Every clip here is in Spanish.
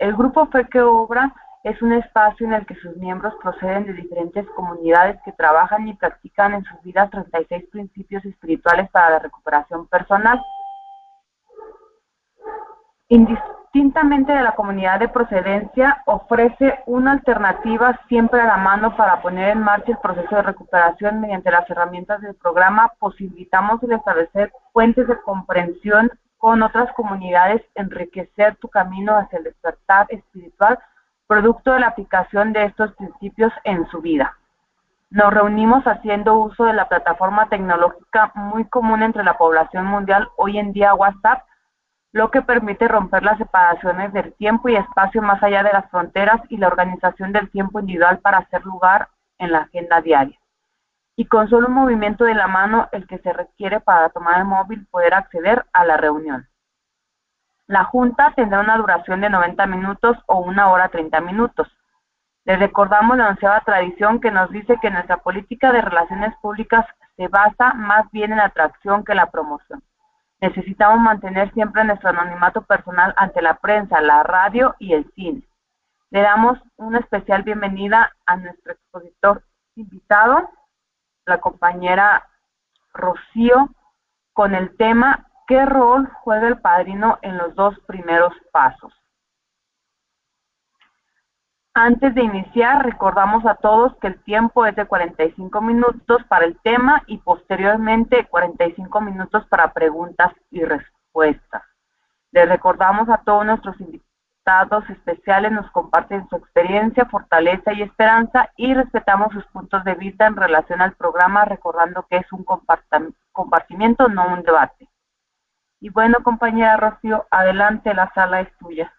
El grupo Fe que Obra es un espacio en el que sus miembros proceden de diferentes comunidades que trabajan y practican en sus vidas 36 principios espirituales para la recuperación personal. Indistintamente de la comunidad de procedencia, ofrece una alternativa siempre a la mano para poner en marcha el proceso de recuperación mediante las herramientas del programa. Posibilitamos el establecer puentes de comprensión con otras comunidades, enriquecer tu camino hacia el despertar espiritual, producto de la aplicación de estos principios en su vida. Nos reunimos haciendo uso de la plataforma tecnológica muy común entre la población mundial hoy en día, WhatsApp, lo que permite romper las separaciones del tiempo y espacio más allá de las fronteras y la organización del tiempo individual para hacer lugar en la agenda diaria. Y con solo un movimiento de la mano, el que se requiere para tomar el móvil, poder acceder a la reunión. La junta tendrá una duración de 90 minutos o 1 hora 30 minutos. Les recordamos la onceava tradición que nos dice que nuestra política de relaciones públicas se basa más bien en la atracción que en la promoción. Necesitamos mantener siempre nuestro anonimato personal ante la prensa, la radio y el cine. Le damos una especial bienvenida a nuestro expositor invitado, la compañera Rocío, con el tema ¿qué rol juega el padrino en los 2 primeros pasos? Antes de iniciar, recordamos a todos que el tiempo es de 45 minutos para el tema y posteriormente 45 minutos para preguntas y respuestas. Les recordamos a todos nuestros invitados especiales nos comparten su experiencia, fortaleza y esperanza y respetamos sus puntos de vista en relación al programa, recordando que es un compartimiento, no un debate. Y bueno, compañera Rocío, adelante, la sala es tuya.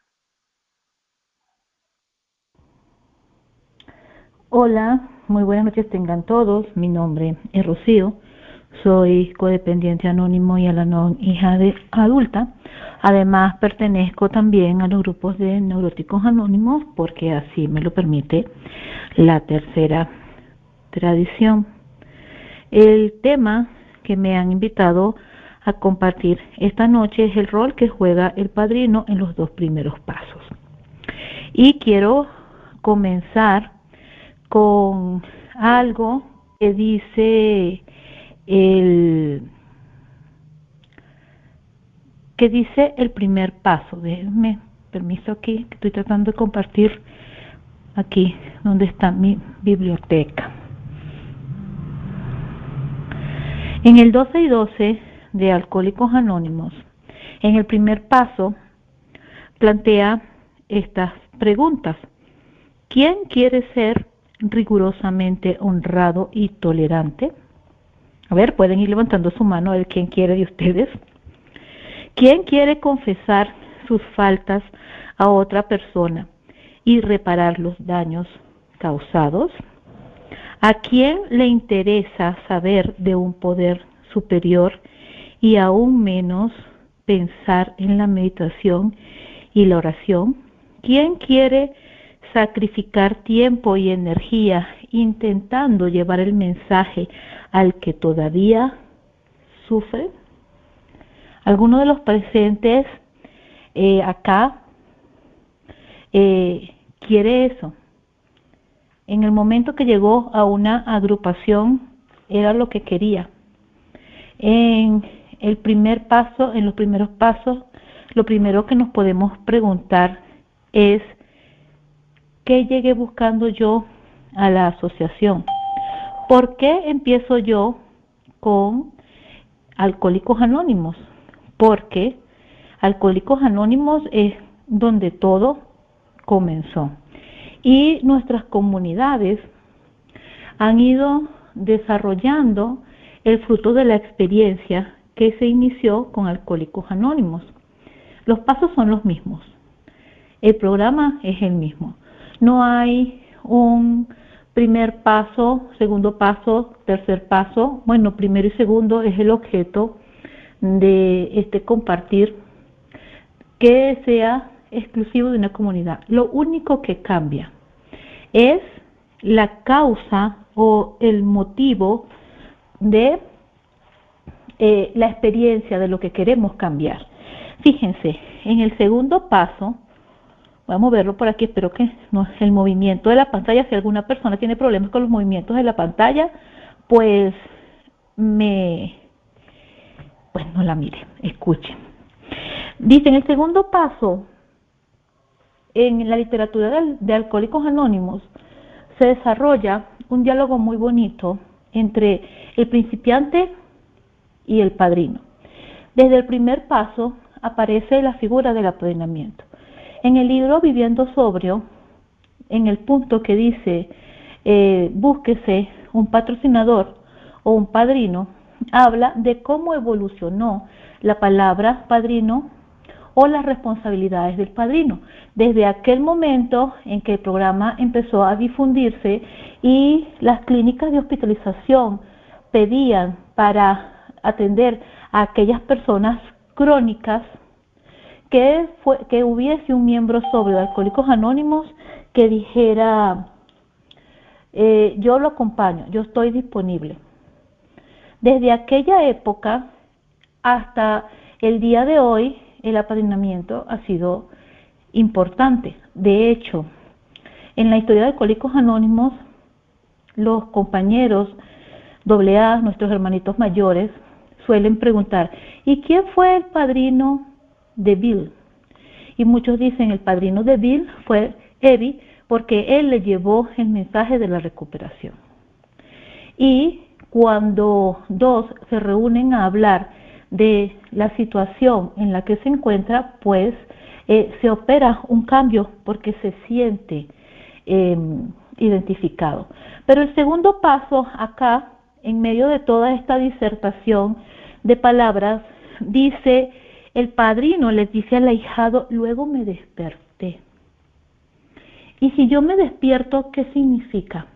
Hola, muy buenas noches tengan todos. Mi nombre es Rocío, soy codependiente anónimo y Al-Anon hija de adulta. Además, pertenezco también a los grupos de neuróticos anónimos porque así me lo permite la tercera tradición. El tema que me han invitado a compartir esta noche es el rol que juega el padrino en los 2 primeros pasos. Y quiero comenzar con algo que dice el primer paso. Déjenme permiso aquí, que estoy tratando de compartir aquí donde está mi biblioteca. En el 12 y 12 de Alcohólicos Anónimos, en el primer paso plantea estas preguntas. ¿Quién quiere ser rigurosamente honrado y tolerante? A ver, pueden ir levantando su mano a ver quién quiere de ustedes. ¿Quién quiere confesar sus faltas a otra persona y reparar los daños causados? ¿A quién le interesa saber de un poder superior y aún menos pensar en la meditación y la oración? ¿Quién quiere sacrificar tiempo y energía intentando llevar el mensaje al que todavía sufre? ¿Alguno de los presentes acá quiere eso? En el momento que llegó a una agrupación era lo que quería. En el primer paso, en los primeros pasos, lo primero que nos podemos preguntar es ¿qué llegué buscando yo a la asociación? ¿Por qué empiezo yo con Alcohólicos Anónimos? Porque Alcohólicos Anónimos es donde todo comenzó. Y nuestras comunidades han ido desarrollando el fruto de la experiencia que se inició con Alcohólicos Anónimos. Los pasos son los mismos. El programa es el mismo. No hay un primer paso, segundo paso, tercer paso. Bueno, primero y segundo es el objeto de este compartir que sea exclusivo de una comunidad. Lo único que cambia es la causa o el motivo de la experiencia de lo que queremos cambiar. Fíjense, en el segundo paso, voy a moverlo por aquí, espero que no, el movimiento de la pantalla, si alguna persona tiene problemas con los movimientos de la pantalla, pues no la mire, escuche. Dice, en el segundo paso, en la literatura de Alcohólicos Anónimos, se desarrolla un diálogo muy bonito entre el principiante y el padrino. Desde el primer paso aparece la figura del apadrinamiento. En el libro Viviendo Sobrio, en el punto que dice búsquese un patrocinador o un padrino, habla de cómo evolucionó la palabra padrino o las responsabilidades del padrino, desde aquel momento en que el programa empezó a difundirse y las clínicas de hospitalización pedían para atender a aquellas personas crónicas que hubiese un miembro sobrio de Alcohólicos Anónimos que dijera, yo lo acompaño, yo estoy disponible. Desde aquella época hasta el día de hoy, el apadrinamiento ha sido importante. De hecho, en la historia de Alcohólicos Anónimos, los compañeros AA, nuestros hermanitos mayores, suelen preguntar, ¿y quién fue el padrino de Bill? Y muchos dicen, el padrino de Bill fue Eddie, porque él le llevó el mensaje de la recuperación. Y cuando dos se reúnen a hablar de la situación en la que se encuentra, pues se opera un cambio porque se siente identificado. Pero el segundo paso acá, en medio de toda esta disertación de palabras, dice, el padrino les dice al ahijado, luego me desperté. Y si yo me despierto, ¿qué significa?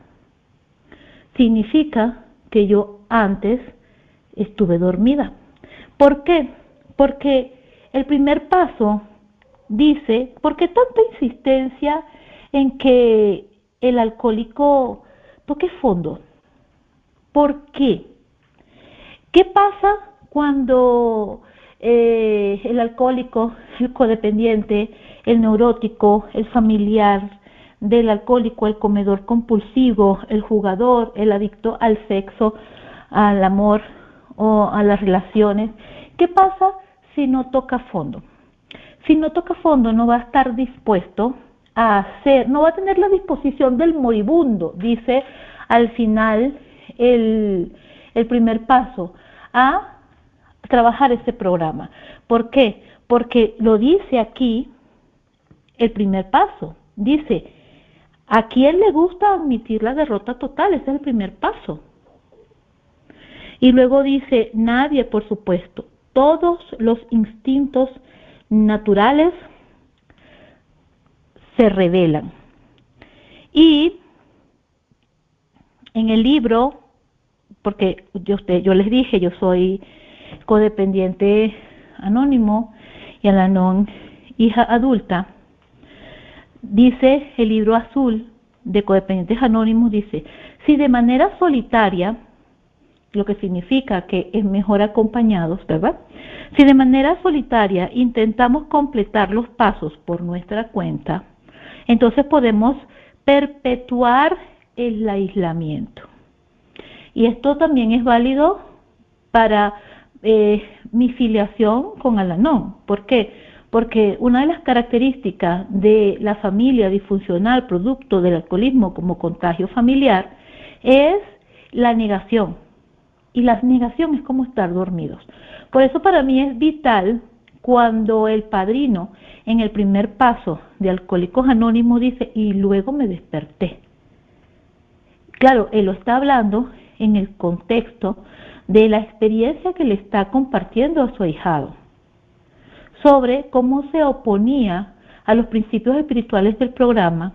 Significa que yo antes estuve dormida. ¿Por qué? Porque el primer paso dice, ¿por qué tanta insistencia en que el alcohólico toque fondo? ¿Por qué? ¿Qué pasa cuando el alcohólico, el codependiente, el neurótico, el familiar del alcohólico, el comedor compulsivo, el jugador, el adicto al sexo, al amor o a las relaciones? ¿Qué pasa si no toca fondo? Si no toca fondo, no va a estar dispuesto a hacer, no va a tener la disposición del moribundo, dice al final el primer paso, a trabajar este programa. ¿Por qué? Porque lo dice aquí el primer paso. Dice, ¿a quién le gusta admitir la derrota total? Ese es el primer paso. Y luego dice, nadie, por supuesto, todos los instintos naturales se revelan. Y en el libro, porque yo les dije, yo soy codependiente anónimo y Al-Anon hija adulta, dice el libro azul de Codependientes Anónimos, dice, si de manera solitaria, lo que significa que es mejor acompañados, ¿verdad? Si de manera solitaria intentamos completar los pasos por nuestra cuenta, entonces podemos perpetuar el aislamiento. Y esto también es válido para mi filiación con Al-Anon. ¿Por qué? Porque una de las características de la familia disfuncional producto del alcoholismo como contagio familiar es la negación. Y la negación es como estar dormidos. Por eso para mí es vital cuando el padrino en el primer paso de Alcohólicos Anónimos dice, y luego me desperté. Claro, él lo está hablando en el contexto de la experiencia que le está compartiendo a su ahijado, sobre cómo se oponía a los principios espirituales del programa,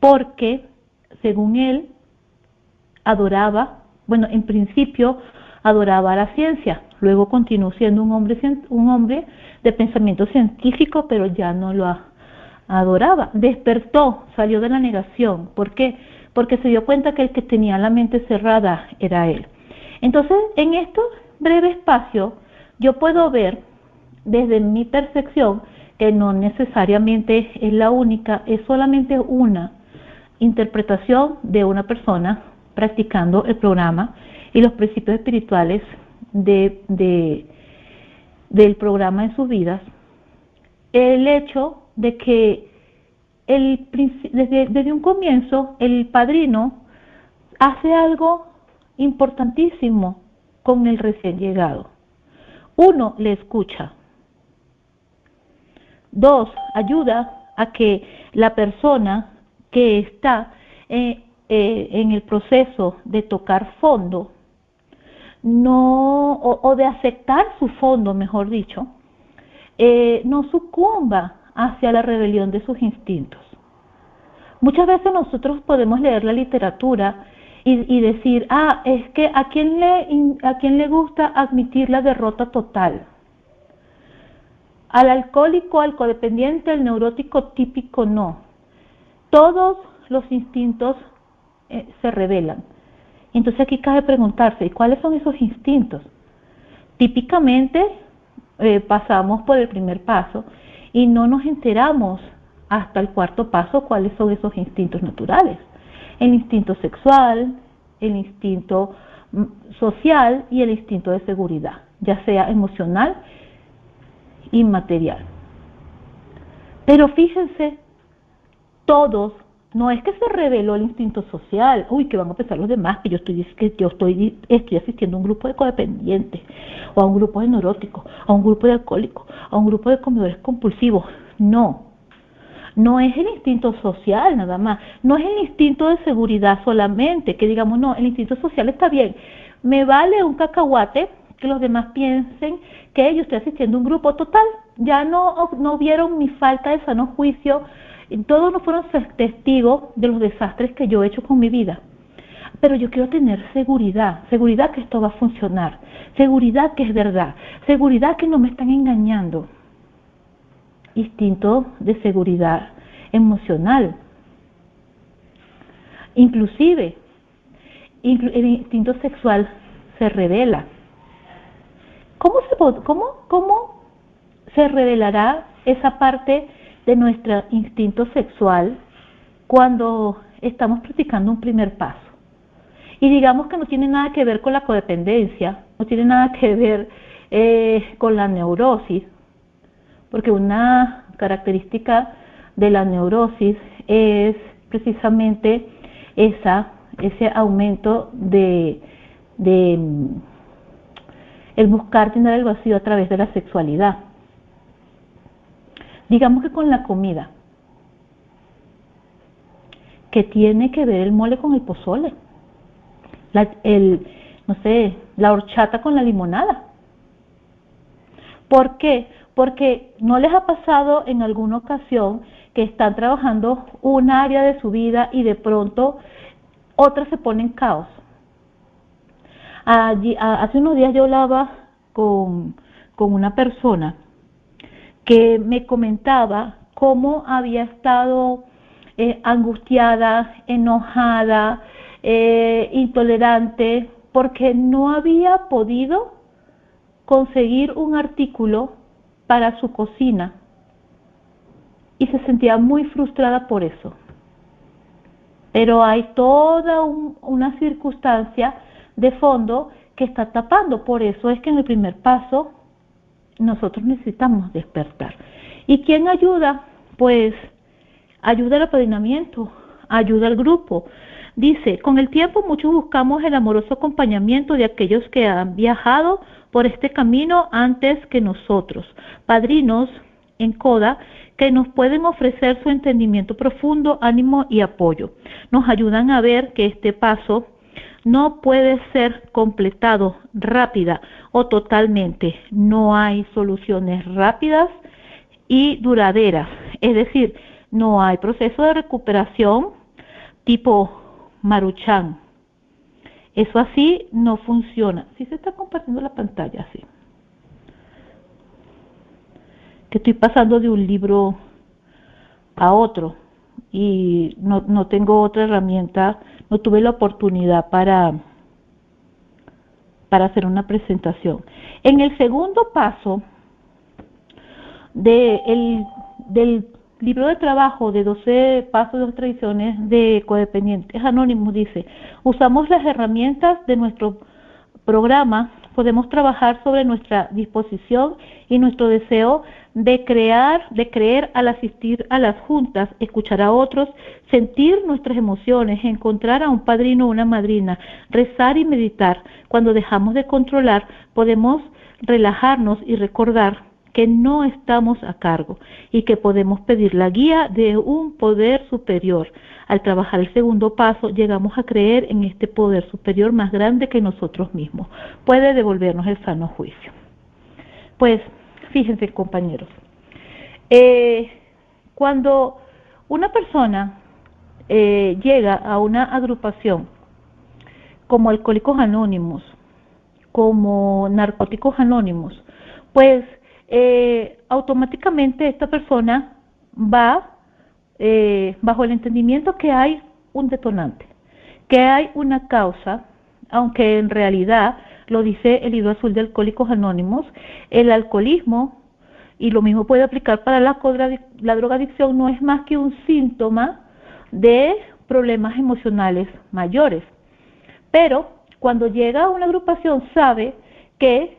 porque, según él, adoraba, en principio adoraba a la ciencia, luego continuó siendo un hombre de pensamiento científico, pero ya no lo adoraba. Despertó, salió de la negación. ¿Por qué? Porque se dio cuenta que el que tenía la mente cerrada era él. Entonces, en este breve espacio, yo puedo ver, desde mi percepción, que no necesariamente es la única, es solamente una interpretación de una persona practicando el programa y los principios espirituales del programa en sus vidas. El hecho de que desde un comienzo el padrino hace algo importantísimo con el recién llegado. 1, le escucha. 2, ayuda a que la persona que está en el proceso de tocar fondo, o de aceptar su fondo, mejor dicho, no sucumba hacia la rebelión de sus instintos. Muchas veces nosotros podemos leer la literatura y decir, es que ¿a quién le gusta admitir la derrota total? Al alcohólico, al codependiente, al neurótico típico, no. Todos los instintos se revelan. Entonces aquí cabe preguntarse, ¿y cuáles son esos instintos? Típicamente pasamos por el primer paso y no nos enteramos hasta el cuarto paso cuáles son esos instintos naturales. El instinto sexual, el instinto social y el instinto de seguridad, ya sea emocional y material. Pero fíjense, todos, no es que se reveló el instinto social, que van a pensar los demás, que yo estoy asistiendo a un grupo de codependientes, o a un grupo de neuróticos, a un grupo de alcohólicos, a un grupo de comedores compulsivos. No es el instinto social nada más, no es el instinto de seguridad solamente, que digamos, no, el instinto social está bien, me vale un cacahuate que los demás piensen que yo estoy asistiendo a un grupo total, ya no vieron mi falta de sano juicio, todos no fueron testigos de los desastres que yo he hecho con mi vida. Pero yo quiero tener seguridad que esto va a funcionar, seguridad que es verdad, seguridad que no me están engañando. Instinto de seguridad emocional. Inclusive, el instinto sexual se revela. ¿Cómo se revelará esa parte de nuestro instinto sexual cuando estamos practicando un primer paso? Y digamos que no tiene nada que ver con la codependencia, no tiene nada que ver con la neurosis, porque una característica de la neurosis es precisamente ese aumento de el buscar llenar el vacío a través de la sexualidad. Digamos que con la comida, que tiene que ver el mole con el pozole, la horchata con la limonada. ¿Por qué? Porque no les ha pasado en alguna ocasión que están trabajando un área de su vida y de pronto otra se pone en caos. Hace unos días yo hablaba con una persona que me comentaba cómo había estado angustiada, enojada, intolerante, porque no había podido conseguir un artículo para su cocina y se sentía muy frustrada por eso. Pero hay toda una circunstancia de fondo que está tapando. Por eso es que en el primer paso nosotros necesitamos despertar. ¿Y quién ayuda? Pues ayuda al apadrinamiento, ayuda al grupo. Dice, con el tiempo muchos buscamos el amoroso acompañamiento de aquellos que han viajado por este camino antes que nosotros, padrinos en coda que nos pueden ofrecer su entendimiento profundo, ánimo y apoyo. Nos ayudan a ver que este paso no puede ser completado rápida o totalmente. No hay soluciones rápidas y duraderas. Es decir, no hay proceso de recuperación tipo Maruchan. Eso así no funciona. Sí se está compartiendo la pantalla, sí. Que estoy pasando de un libro a otro y no tengo otra herramienta, no tuve la oportunidad para hacer una presentación. En el segundo paso, del libro de trabajo de 12 pasos y 2 tradiciones de Codependientes Anónimos, dice: usamos las herramientas de nuestro programa, podemos trabajar sobre nuestra disposición y nuestro deseo de creer al asistir a las juntas, escuchar a otros, sentir nuestras emociones, encontrar a un padrino o una madrina, rezar y meditar. Cuando dejamos de controlar, podemos relajarnos y recordar que no estamos a cargo y que podemos pedir la guía de un poder superior. Al trabajar el segundo paso, llegamos a creer en este poder superior más grande que nosotros mismos. Puede devolvernos el sano juicio. Pues, fíjense, compañeros, cuando una persona llega a una agrupación como Alcohólicos Anónimos, como Narcóticos Anónimos, pues automáticamente esta persona va bajo el entendimiento que hay un detonante, que hay una causa, aunque en realidad, lo dice el libro azul de Alcohólicos Anónimos, el alcoholismo, y lo mismo puede aplicar para la drogadicción, no es más que un síntoma de problemas emocionales mayores. Pero cuando llega a una agrupación sabe que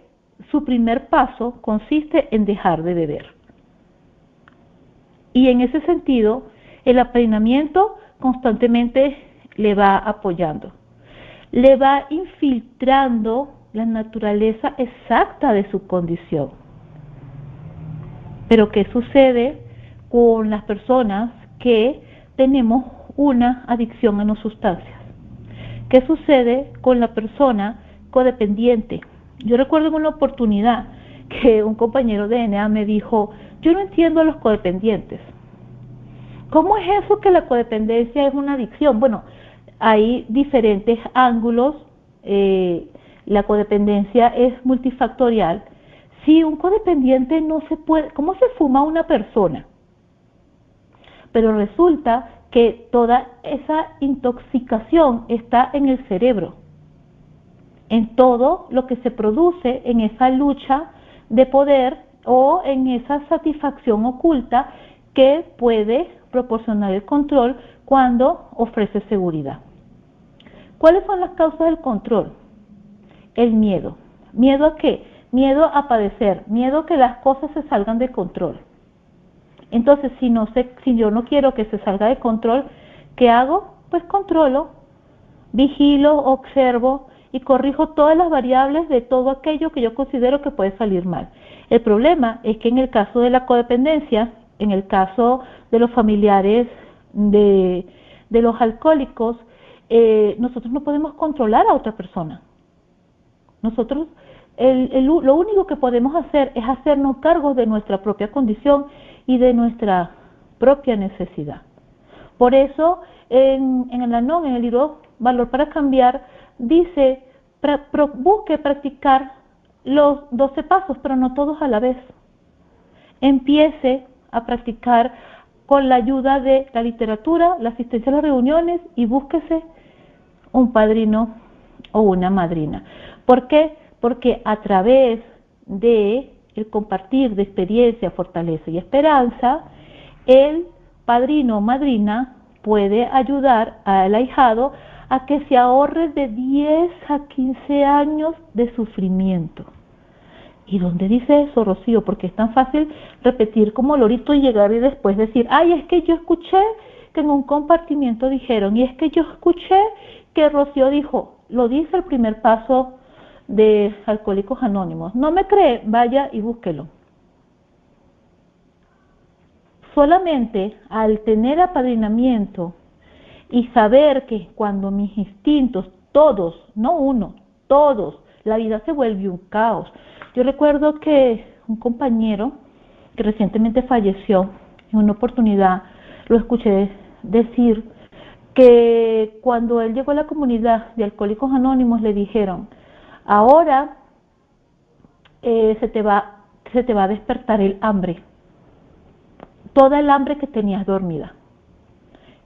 su primer paso consiste en dejar de beber. Y en ese sentido, el apadrinamiento constantemente le va apoyando, le va infiltrando la naturaleza exacta de su condición. Pero ¿qué sucede con las personas que tenemos una adicción a las sustancias? ¿Qué sucede con la persona codependiente? Yo recuerdo en una oportunidad que un compañero de NA me dijo: yo no entiendo a los codependientes. ¿Cómo es eso que la codependencia es una adicción? Bueno, hay diferentes ángulos. La codependencia es multifactorial. Si un codependiente no se puede, ¿cómo se fuma una persona? Pero resulta que toda esa intoxicación está en el cerebro, en todo lo que se produce en esa lucha de poder o en esa satisfacción oculta que puede proporcionar el control cuando ofrece seguridad. ¿Cuáles son las causas del control? El miedo. ¿Miedo a qué? Miedo a padecer, miedo a que las cosas se salgan de control. Entonces, si yo no quiero que se salga de control, ¿qué hago? Pues controlo, vigilo, observo y corrijo todas las variables de todo aquello que yo considero que puede salir mal. El problema es que en el caso de la codependencia, en el caso de los familiares de los alcohólicos, nosotros no podemos controlar a otra persona. Nosotros lo único que podemos hacer es hacernos cargo de nuestra propia condición y de nuestra propia necesidad. Por eso, en el ANON, en el libro Valor para Cambiar, dice: busque practicar los 12 pasos, pero no todos a la vez. Empiece a practicar con la ayuda de la literatura, la asistencia a las reuniones, y búsquese un padrino o una madrina. ¿Por qué? Porque a través de el compartir de experiencia, fortaleza y esperanza, el padrino o madrina puede ayudar al ahijado a que se ahorre de 10 a 15 años de sufrimiento. ¿Y dónde dice eso, Rocío? Porque es tan fácil repetir como lorito y llegar y después decir: ay, es que yo escuché que en un compartimiento dijeron, y es que yo escuché que Rocío dijo. Lo dice el primer paso de Alcohólicos Anónimos. ¿No me cree? Vaya y búsquelo. Solamente al tener apadrinamiento y saber que cuando mis instintos, todos, no uno, todos, la vida se vuelve un caos. Yo recuerdo que un compañero que recientemente falleció, en una oportunidad lo escuché decir que cuando él llegó a la comunidad de Alcohólicos Anónimos le dijeron: ahora se te va a despertar el hambre, toda el hambre que tenías dormida.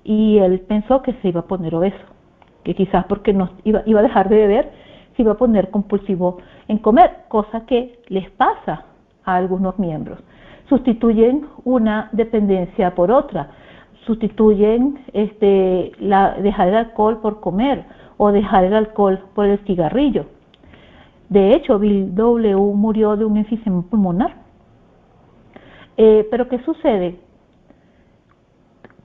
Y él pensó que se iba a poner obeso, que quizás porque no iba a dejar de beber, se iba a poner compulsivo en comer, cosa que les pasa a algunos miembros. sustituyen una dependencia por otra, sustituyen dejar el alcohol por comer o dejar el alcohol por el cigarrillo. De hecho, Bill W. murió de un enfisema pulmonar. Pero ¿qué sucede?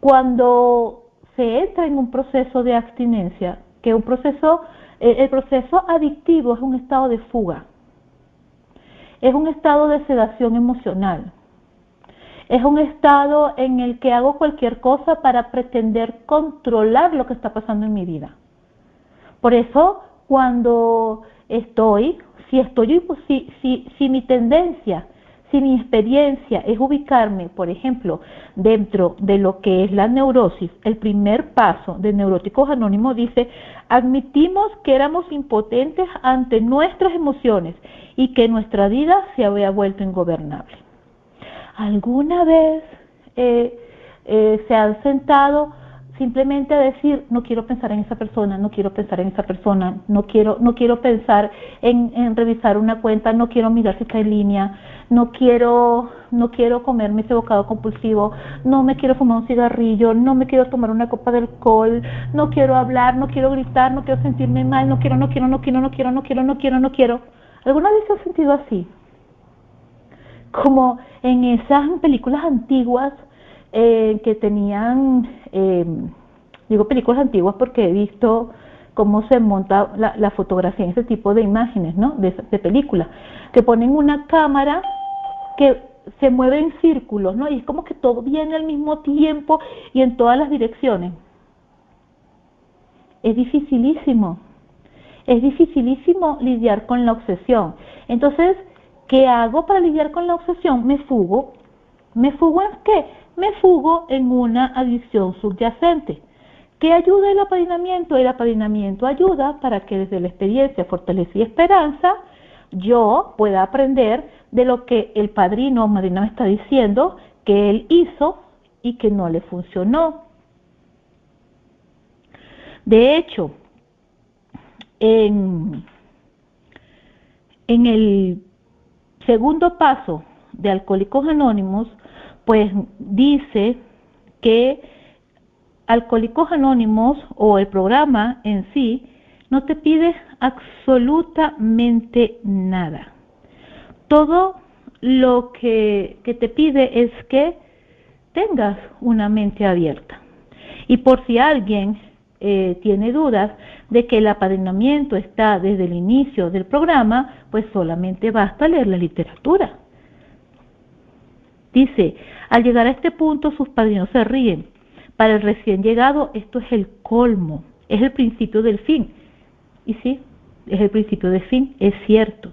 Cuando se entra en un proceso de abstinencia, que el proceso adictivo es un estado de fuga, es un estado de sedación emocional, es un estado en el que hago cualquier cosa para pretender controlar lo que está pasando en mi vida. Por eso, cuando si mi tendencia, si mi experiencia es ubicarme, por ejemplo, dentro de lo que es la neurosis, el primer paso de Neuróticos Anónimos dice: admitimos que éramos impotentes ante nuestras emociones y que nuestra vida se había vuelto ingobernable. ¿Alguna vez se han sentado simplemente a decir: no quiero pensar en esa persona, no quiero pensar en esa persona, no quiero pensar en revisar una cuenta, no quiero mirar si está en línea, no quiero comerme ese bocado compulsivo, no me quiero fumar un cigarrillo, no me quiero tomar una copa de alcohol, no quiero hablar, no quiero gritar, no quiero sentirme mal, no quiero? ¿Alguna vez se han sentido así? Como en esas películas antiguas que tenían, digo películas antiguas porque he visto cómo se monta la fotografía en ese tipo de imágenes, ¿no? De películas, que ponen una cámara que se mueve en círculos, ¿no? Y es como que todo viene al mismo tiempo y en todas las direcciones. Es dificilísimo lidiar con la obsesión. Entonces, ¿qué hago para lidiar con la obsesión? Me fugo. ¿Me fugo en qué? Me fugo en una adicción subyacente. ¿Qué ayuda el apadrinamiento? El apadrinamiento ayuda para que desde la experiencia, fortaleza y esperanza, yo pueda aprender de lo que el padrino o madrina me está diciendo que él hizo y que no le funcionó. De hecho, en el segundo paso de Alcohólicos Anónimos, pues dice que Alcohólicos Anónimos o el programa en sí no te pide absolutamente nada. Todo lo que te pide es que tengas una mente abierta. Y por si alguien tiene dudas de que el apadrinamiento está desde el inicio del programa, pues solamente basta leer la literatura. Dice: al llegar a este punto sus padrinos se ríen. Para el recién llegado esto es el colmo, es el principio del fin. Y sí, es el principio del fin, es cierto.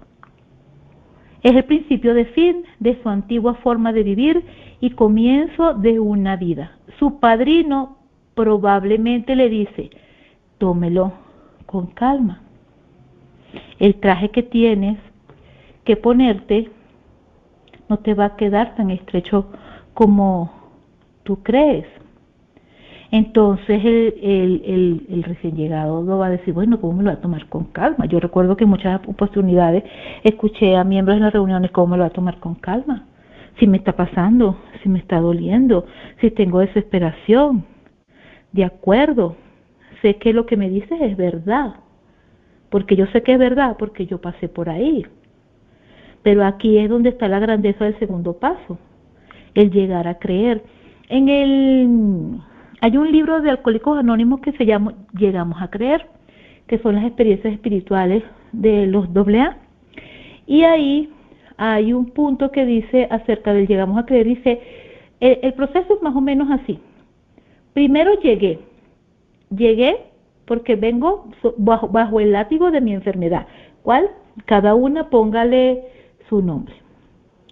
Es el principio de fin de su antigua forma de vivir y comienzo de una vida. Su padrino probablemente le dice: tómelo con calma. El traje que tienes que ponerte no te va a quedar tan estrecho como tú crees. Entonces el recién llegado lo va a decir: bueno, ¿cómo me lo va a tomar con calma? Yo recuerdo que en muchas oportunidades escuché a miembros en las reuniones: ¿cómo me lo va a tomar con calma? Si me está pasando, si me está doliendo, si tengo desesperación. De acuerdo, sé que lo que me dices es verdad, porque yo sé que es verdad, porque yo pasé por ahí. Pero aquí es donde está la grandeza del segundo paso, el llegar a creer. Hay un libro de Alcohólicos Anónimos que se llama Llegamos a Creer, que son las experiencias espirituales de los AA. Y ahí hay un punto que dice acerca del Llegamos a Creer, dice: el proceso es más o menos así. Primero llegué porque vengo bajo el látigo de mi enfermedad. ¿Cuál? Cada una póngale su nombre.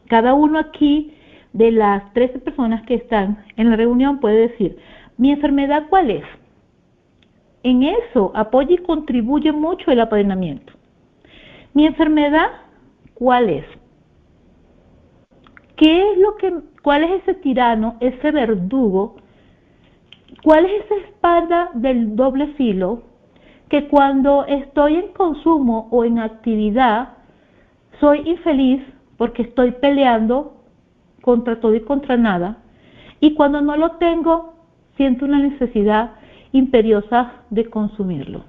Cada uno aquí de las 13 personas que están en la reunión puede decir: ¿mi enfermedad cuál es? En eso apoya y contribuye mucho el apadrinamiento. ¿Mi enfermedad cuál es? ¿Cuál es ese tirano, ese verdugo? ¿Cuál es esa espada del doble filo que cuando estoy en consumo o en actividad soy infeliz porque estoy peleando contra todo y contra nada, y cuando no lo tengo, siento una necesidad imperiosa de consumirlo.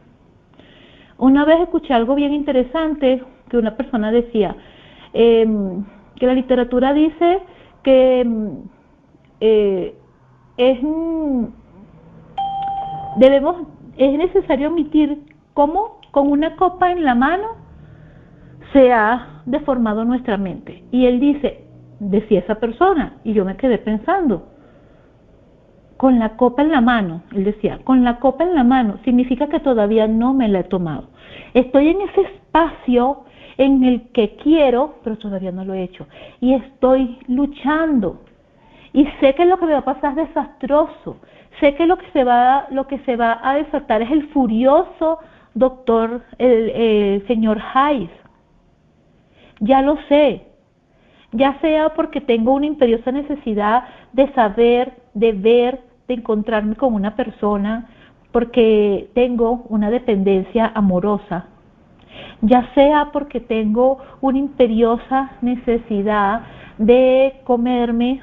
Una vez escuché algo bien interesante, que una persona decía, que la literatura dice que es necesario omitir cómo con una copa en la mano se ha deformado nuestra mente. Y él decía esa persona, y yo me quedé pensando, con la copa en la mano, él decía, con la copa en la mano, significa que todavía no me la he tomado. Estoy en ese espacio en el que quiero, pero todavía no lo he hecho. Y estoy luchando. Y sé que lo que me va a pasar es desastroso. Sé que lo que se va a desatar es el furioso doctor, el señor Hayes. Ya lo sé. Ya sea porque tengo una imperiosa necesidad de saber, de ver, de encontrarme con una persona, porque tengo una dependencia amorosa, ya sea porque tengo una imperiosa necesidad de comerme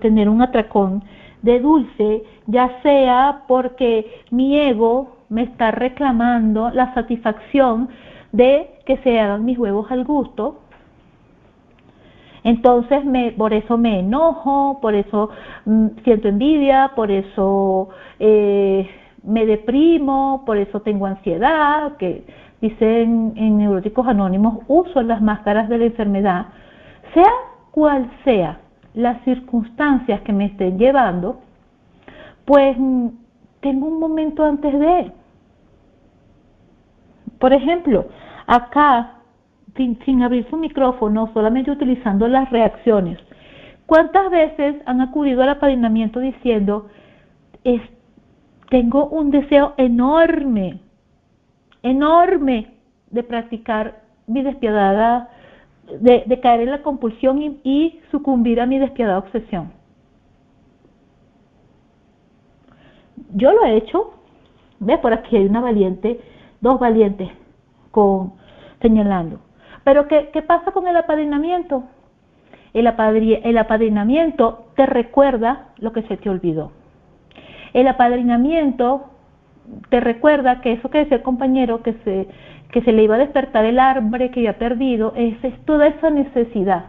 tener un atracón de dulce, ya sea porque mi ego me está reclamando la satisfacción de que se hagan mis huevos al gusto. Entonces por eso me enojo, por eso siento envidia, por eso me deprimo, por eso tengo ansiedad, que dicen en Neuróticos Anónimos, uso las máscaras de la enfermedad. Sea cual sea las circunstancias que me estén llevando, pues tengo un momento antes de. Por ejemplo, acá, sin abrir su micrófono, solamente utilizando las reacciones. ¿Cuántas veces han acudido al apadrinamiento diciendo, tengo un deseo enorme, enorme de practicar mi despiadada, de caer en la compulsión y sucumbir a mi despiadada obsesión? Yo lo he hecho. Ve, por aquí hay dos valientes señalando. Pero ¿qué pasa con el apadrinamiento? El apadrinamiento te recuerda lo que se te olvidó. El apadrinamiento te recuerda que eso que decía el compañero, que se le iba a despertar el hambre que había perdido, es toda esa necesidad,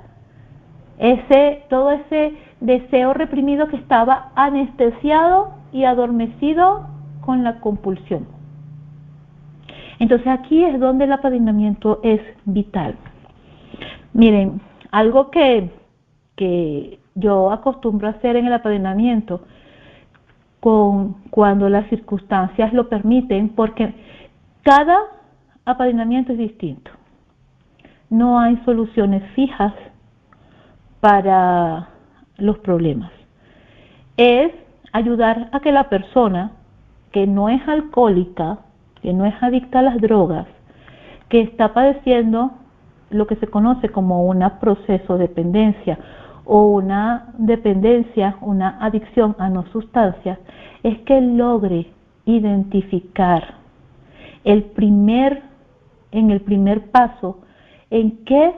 todo ese deseo reprimido que estaba anestesiado y adormecido con la compulsión. Entonces aquí es donde el apadrinamiento es vital. Miren, algo que yo acostumbro a hacer en el apadrinamiento, cuando las circunstancias lo permiten, porque cada apadrinamiento es distinto. No hay soluciones fijas para los problemas. Es ayudar a que la persona que no es alcohólica, que no es adicta a las drogas, que está padeciendo lo que se conoce como una proceso-dependencia o una dependencia, una adicción a no sustancias, es que logre identificar en el primer paso en qué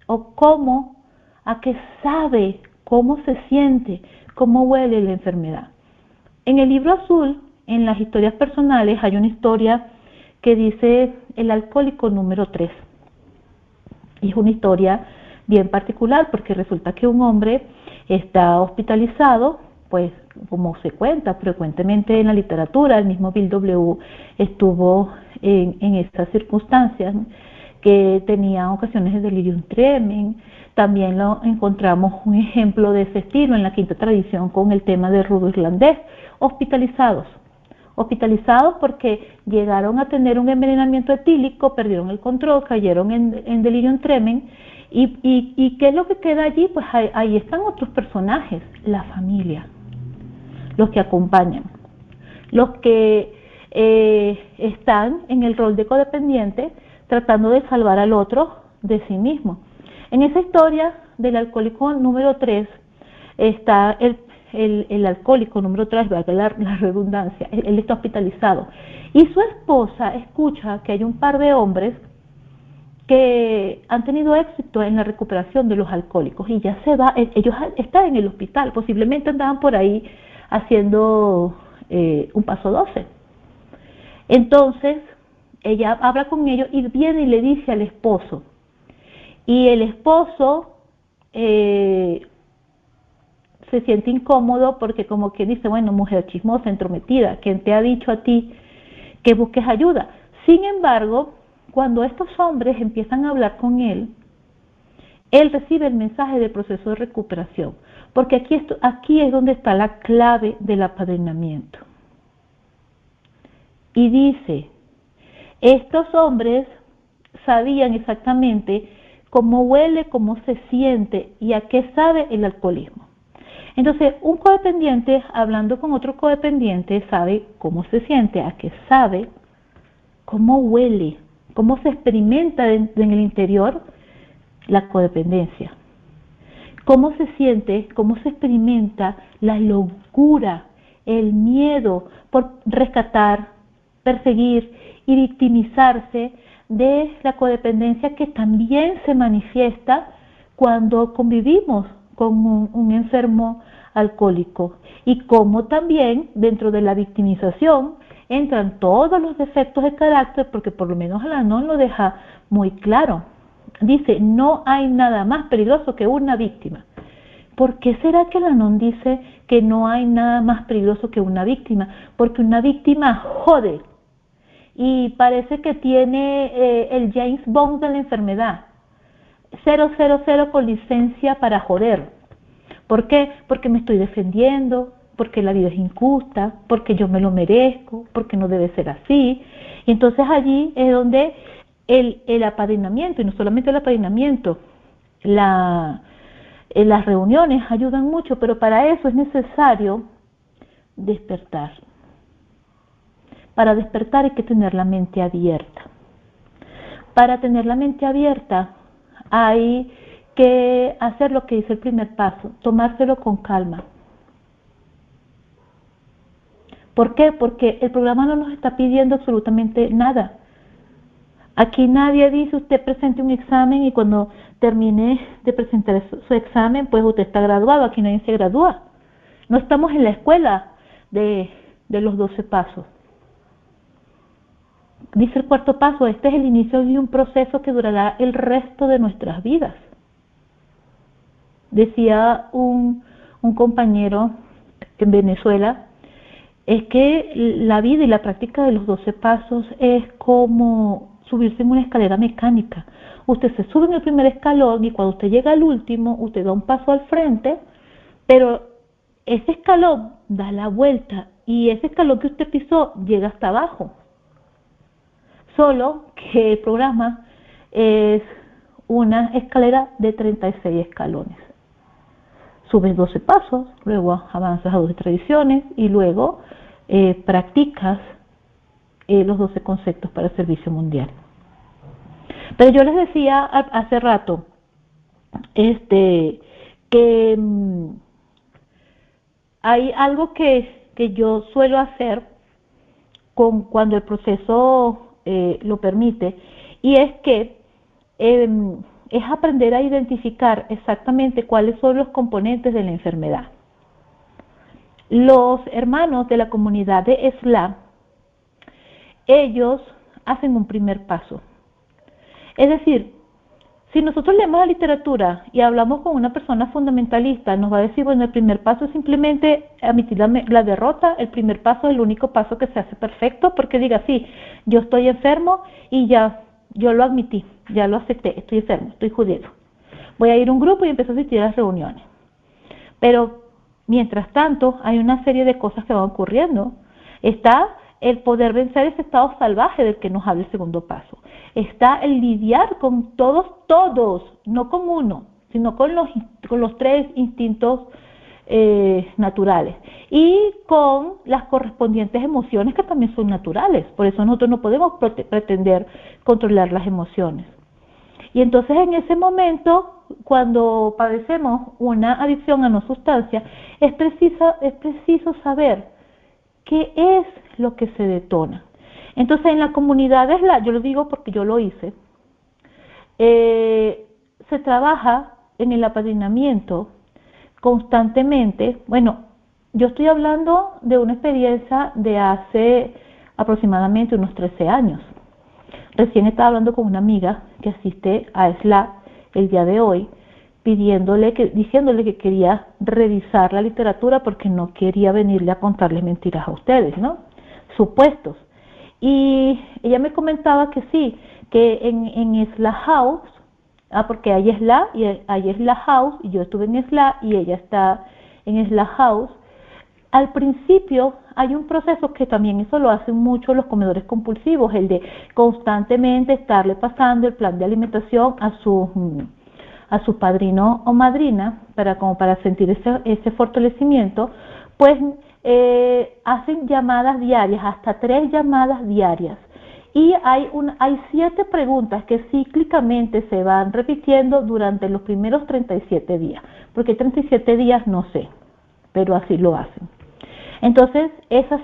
o cómo, a qué sabe, cómo se siente, cómo huele la enfermedad. En el libro azul, en las historias personales, hay una historia que dice el alcohólico número 3. Y es una historia bien particular porque resulta que un hombre está hospitalizado, pues como se cuenta frecuentemente en la literatura, el mismo Bill W. estuvo en estas circunstancias, que tenía ocasiones de delirium tremens. También lo encontramos un ejemplo de ese estilo en la quinta tradición con el tema de rudo irlandés, hospitalizados porque llegaron a tener un envenenamiento etílico, perdieron el control, cayeron en delirium tremens. ¿Y qué es lo que queda allí? Pues ahí están otros personajes, la familia, los que acompañan, los que están en el rol de codependiente, tratando de salvar al otro de sí mismo. En esa historia del alcohólico número 3 está el alcohólico número 3, valga la redundancia, él está hospitalizado. Y su esposa escucha que hay un par de hombres que han tenido éxito en la recuperación de los alcohólicos y ya se va, ellos están en el hospital, posiblemente andaban por ahí haciendo un paso 12. Entonces, ella habla con ellos y viene y le dice al esposo. Y el esposo se siente incómodo porque como que dice, bueno, mujer chismosa, entrometida, ¿quién te ha dicho a ti que busques ayuda? Sin embargo, cuando estos hombres empiezan a hablar con él recibe el mensaje del proceso de recuperación, porque aquí es donde está la clave del apadrinamiento. Y dice, estos hombres sabían exactamente cómo huele, cómo se siente y a qué sabe el alcoholismo. Entonces, un codependiente, hablando con otro codependiente, sabe cómo se siente, a qué sabe, cómo huele, cómo se experimenta en el interior la codependencia, cómo se siente, cómo se experimenta la locura, el miedo por rescatar, perseguir y victimizarse de la codependencia que también se manifiesta cuando convivimos con un enfermo alcohólico, y cómo también dentro de la victimización entran todos los defectos de carácter, porque por lo menos Al-Anon lo deja muy claro. Dice, no hay nada más peligroso que una víctima. ¿Por qué será que Al-Anon dice que no hay nada más peligroso que una víctima? Porque una víctima jode y parece que tiene el James Bond de la enfermedad. 000 con licencia para joder. ¿Por qué? Porque me estoy defendiendo, porque la vida es injusta, porque yo me lo merezco, porque no debe ser así. Y entonces allí es donde el apadrinamiento, y no solamente el apadrinamiento, las reuniones ayudan mucho, pero para eso es necesario despertar. Para despertar hay que tener la mente abierta. Para tener la mente abierta hay que hacer lo que dice el primer paso, tomárselo con calma. ¿Por qué? Porque el programa no nos está pidiendo absolutamente nada. Aquí nadie dice usted presente un examen y cuando termine de presentar su examen, pues usted está graduado. Aquí nadie se gradúa. No estamos en la escuela de los 12 pasos. Dice el cuarto paso, este es el inicio de un proceso que durará el resto de nuestras vidas. Decía un compañero en Venezuela, es que la vida y la práctica de los 12 pasos es como subirse en una escalera mecánica. Usted se sube en el primer escalón y cuando usted llega al último, usted da un paso al frente, pero ese escalón da la vuelta y ese escalón que usted pisó llega hasta abajo. Solo que el programa es una escalera de 36 escalones. Subes 12 pasos, luego avanzas a 12 tradiciones y luego practicas los 12 conceptos para el servicio mundial. Pero yo les decía hace rato que hay algo que yo suelo hacer cuando el proceso lo permite, y es que es aprender a identificar exactamente cuáles son los componentes de la enfermedad. Los hermanos de la comunidad de Islam, ellos hacen un primer paso. Es decir, si nosotros leemos la literatura y hablamos con una persona fundamentalista, nos va a decir, bueno, el primer paso es simplemente admitir la derrota, el primer paso es el único paso que se hace perfecto, porque diga, sí, yo estoy enfermo y ya, yo lo admití, ya lo acepté, estoy enfermo, estoy jodido. Voy a ir a un grupo y empiezo a asistir a las reuniones. Pero, mientras tanto, hay una serie de cosas que van ocurriendo. Está el poder vencer ese estado salvaje del que nos habla el segundo paso. Está el lidiar con todos, no con uno, sino con los 3 instintos naturales y con las correspondientes emociones que también son naturales. Por eso nosotros no podemos pretender controlar las emociones. Y entonces en ese momento, cuando padecemos una adicción a una sustancia, es preciso saber qué es lo que se detona. Entonces en la comunidad yo lo digo porque yo lo hice, se trabaja en el apadrinamiento constantemente. Bueno, yo estoy hablando de una experiencia de hace aproximadamente unos 13 años. Recién estaba hablando con una amiga que asiste a SLA el día de hoy, diciéndole que quería revisar la literatura porque no quería venirle a contarles mentiras a ustedes, ¿no? Supuestos. Y ella me comentaba que sí, que en SLA House, porque hay SLA y hay SLA House, y yo estuve en SLA y ella está en SLA House. Al principio hay un proceso que también eso lo hacen mucho los comedores compulsivos, el de constantemente estarle pasando el plan de alimentación a su padrino o madrina para sentir ese fortalecimiento. Pues hacen llamadas diarias, hasta 3 llamadas diarias. Y hay 7 preguntas que cíclicamente se van repitiendo durante los primeros 37 días. Porque 37 días no sé, pero así lo hacen. Entonces, esas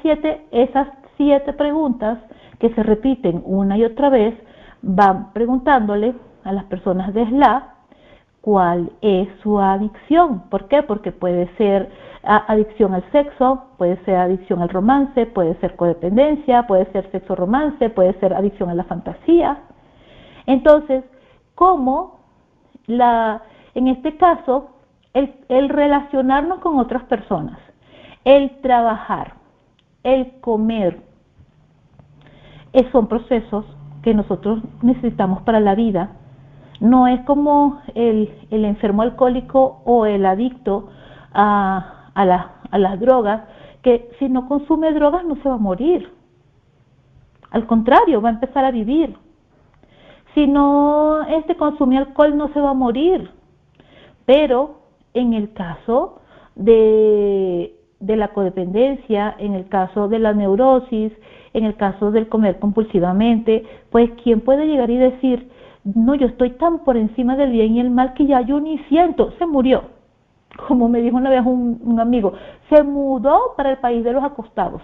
siete preguntas que se repiten una y otra vez, van preguntándole a las personas de SLA cuál es su adicción. ¿Por qué? Porque puede ser adicción al sexo, puede ser adicción al romance, puede ser codependencia, puede ser sexo romance, puede ser adicción a la fantasía. Entonces, ¿cómo en este caso, el relacionarnos con otras personas, el trabajar, el comer, son procesos que nosotros necesitamos para la vida? No es como el enfermo alcohólico o el adicto a las drogas, que si no consume drogas no se va a morir. Al contrario, va a empezar a vivir. Si no consume alcohol no se va a morir. Pero en el caso de la codependencia, en el caso de la neurosis, en el caso del comer compulsivamente, pues ¿quién puede llegar y decir, no, yo estoy tan por encima del bien y el mal que ya yo ni siento? Se murió. Como me dijo una vez un amigo, se mudó para el país de los acostados.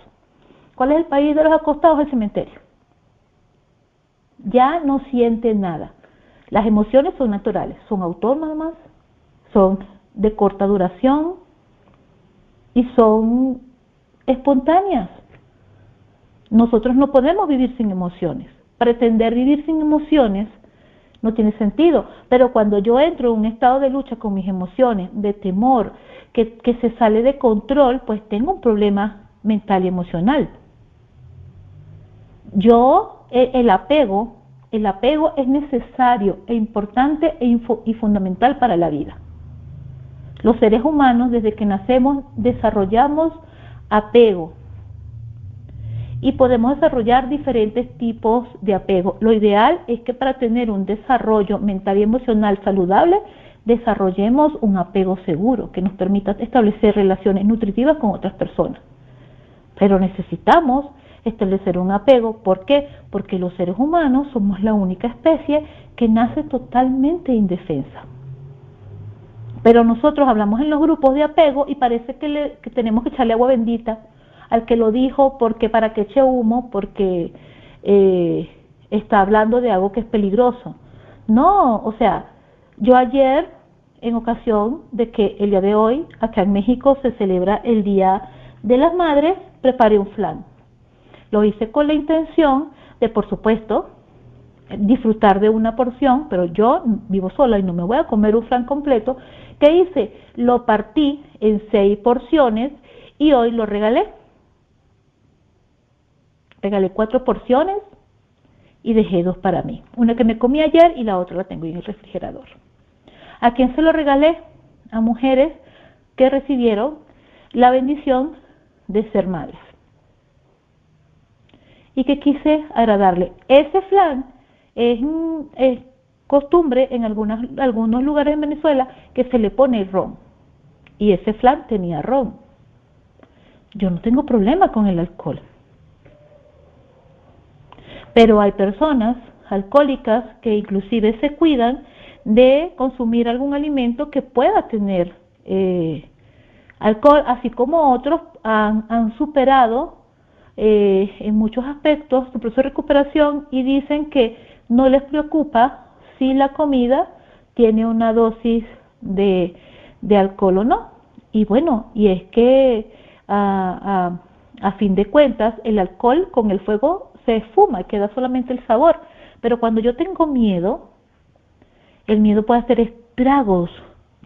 ¿Cuál es el país de los acostados? El cementerio. Ya no siente nada. Las emociones son naturales, son autónomas, son de corta duración y son espontáneas. Nosotros no podemos vivir sin emociones. Pretender vivir sin emociones no tiene sentido. Pero cuando yo entro en un estado de lucha con mis emociones, de temor, que se sale de control, pues tengo un problema mental y emocional. El apego es necesario e importante y fundamental para la vida. Los seres humanos, desde que nacemos, desarrollamos apego. Y podemos desarrollar diferentes tipos de apego. Lo ideal es que para tener un desarrollo mental y emocional saludable, desarrollemos un apego seguro, que nos permita establecer relaciones nutritivas con otras personas. Pero necesitamos establecer un apego. ¿Por qué? Porque los seres humanos somos la única especie que nace totalmente indefensa. Pero nosotros hablamos en los grupos de apego y parece que tenemos que echarle agua bendita al que lo dijo, porque para que eche humo, porque está hablando de algo que es peligroso. No, o sea, yo ayer, en ocasión de que el día de hoy, acá en México se celebra el Día de las Madres, preparé un flan. Lo hice con la intención de, por supuesto, disfrutar de una porción, pero yo vivo sola y no me voy a comer un flan completo. ¿Qué hice? Lo partí en 6 porciones y hoy lo regalé. Regalé 4 porciones y dejé 2 para mí. Una que me comí ayer y la otra la tengo en el refrigerador. ¿A quién se lo regalé? A mujeres que recibieron la bendición de ser madres. Y que quise agradarle. Ese flan es costumbre en algunos lugares en Venezuela que se le pone ron. Y ese flan tenía ron. Yo no tengo problema con el alcohol. Pero hay personas alcohólicas que inclusive se cuidan de consumir algún alimento que pueda tener alcohol, así como otros han superado en muchos aspectos su proceso de recuperación y dicen que no les preocupa si la comida tiene una dosis de alcohol o no. Y bueno, y es que a fin de cuentas el alcohol con el fuego se esfuma y queda solamente el sabor. Pero cuando yo tengo miedo, el miedo puede hacer estragos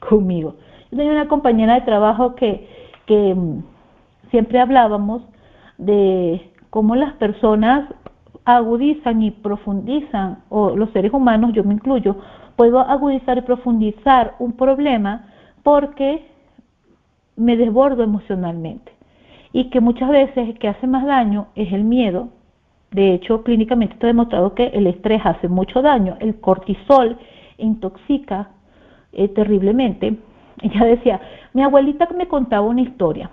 conmigo. Yo tenía una compañera de trabajo que siempre hablábamos de cómo las personas agudizan y profundizan, o los seres humanos, yo me incluyo, puedo agudizar y profundizar un problema porque me desbordo emocionalmente. Y que muchas veces el que hace más daño es el miedo. De hecho, clínicamente está demostrado que el estrés hace mucho daño. El cortisol intoxica terriblemente. Ella decía, mi abuelita me contaba una historia.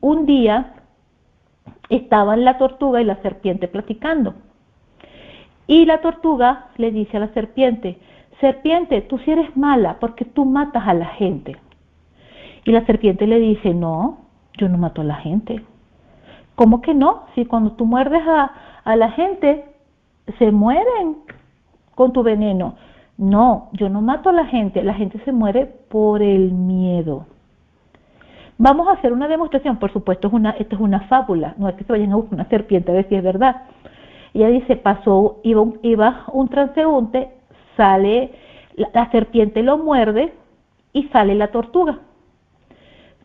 Un día estaban la tortuga y la serpiente platicando. Y la tortuga le dice a la serpiente, serpiente, tú sí eres mala porque tú matas a la gente. Y la serpiente le dice, no, yo no mato a la gente. ¿Cómo que no? Si cuando tú muerdes a la gente, se mueren con tu veneno. No, yo no mato a la gente se muere por el miedo. Vamos a hacer una demostración, por supuesto, esta es una fábula, no es que se vayan a buscar una serpiente a ver si es verdad. Ella dice, iba un transeúnte, sale, la serpiente lo muerde y sale la tortuga.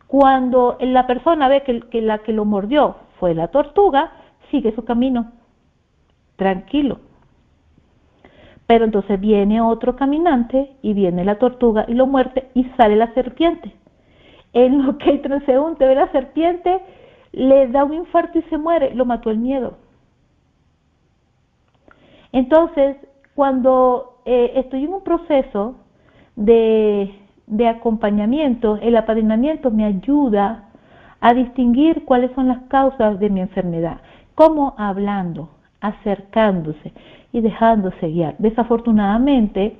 Cuando la persona ve que la que lo mordió fue la tortuga, sigue su camino, tranquilo. Pero entonces viene otro caminante y viene la tortuga y lo muerde y sale la serpiente. En lo que el transeúnte ve la serpiente, le da un infarto y se muere, lo mató el miedo. Entonces, cuando estoy en un proceso de acompañamiento, el apadrinamiento me ayuda a distinguir cuáles son las causas de mi enfermedad. ¿Cómo? Hablando, acercándose y dejándose guiar. Desafortunadamente,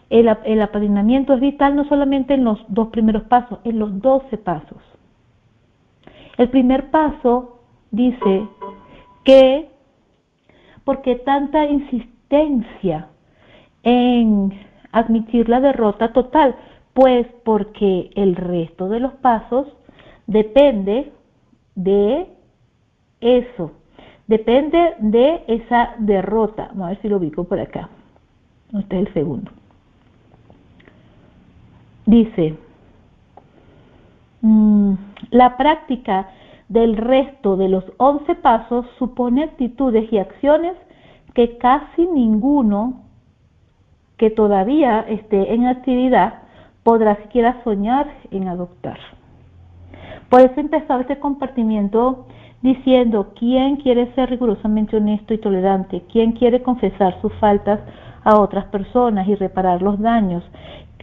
el apadrinamiento es vital no solamente en los 2 primeros pasos, en los 12 pasos. El primer paso dice que, ¿por qué tanta insistencia en admitir la derrota total? Pues porque el resto de los pasos depende de eso, depende de esa derrota. Vamos a ver si lo ubico por acá. Este es el segundo. Dice, la práctica del resto de los 11 pasos supone actitudes y acciones que casi ninguno que todavía esté en actividad podrá siquiera soñar en adoptar. Por eso empezaba este compartimiento diciendo, ¿quién quiere ser rigurosamente honesto y tolerante? ¿Quién quiere confesar sus faltas a otras personas y reparar los daños?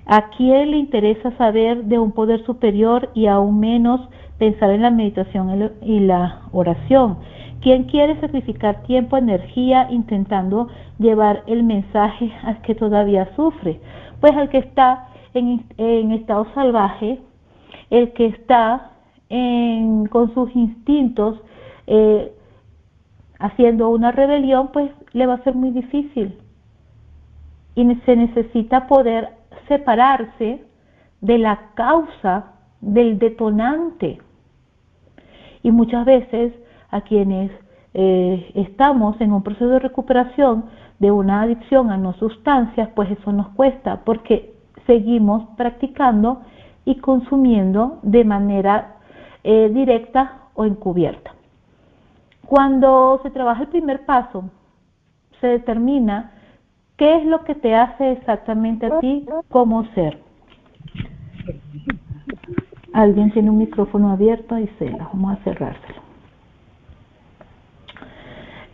¿A quién le interesa saber de un poder superior y aún menos pensar en la meditación y la oración? ¿Quién quiere sacrificar tiempo, energía intentando llevar el mensaje al que todavía sufre? Pues al que está en estado salvaje, el que está con sus instintos haciendo una rebelión, pues le va a ser muy difícil. Y se necesita poder separarse de la causa, del detonante. Y muchas veces a quienes estamos en un proceso de recuperación de una adicción a no sustancias, pues eso nos cuesta porque seguimos practicando y consumiendo de manera directa o encubierta. Cuando se trabaja el primer paso, se determina qué es lo que te hace exactamente a ti como ser. Alguien tiene un micrófono abierto, Isela, vamos a cerrárselo.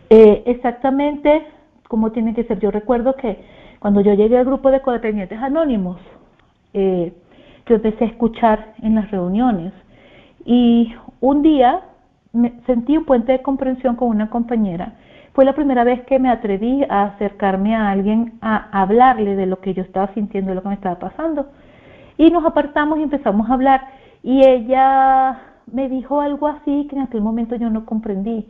Exactamente cómo tiene que ser. Yo recuerdo que cuando yo llegué al grupo de codependientes anónimos, yo empecé a escuchar en las reuniones y un día sentí un puente de comprensión con una compañera. Fue la primera vez que me atreví a acercarme a alguien a hablarle de lo que yo estaba sintiendo, de lo que me estaba pasando. Y nos apartamos y empezamos a hablar. Y ella me dijo algo así que en aquel momento yo no comprendí.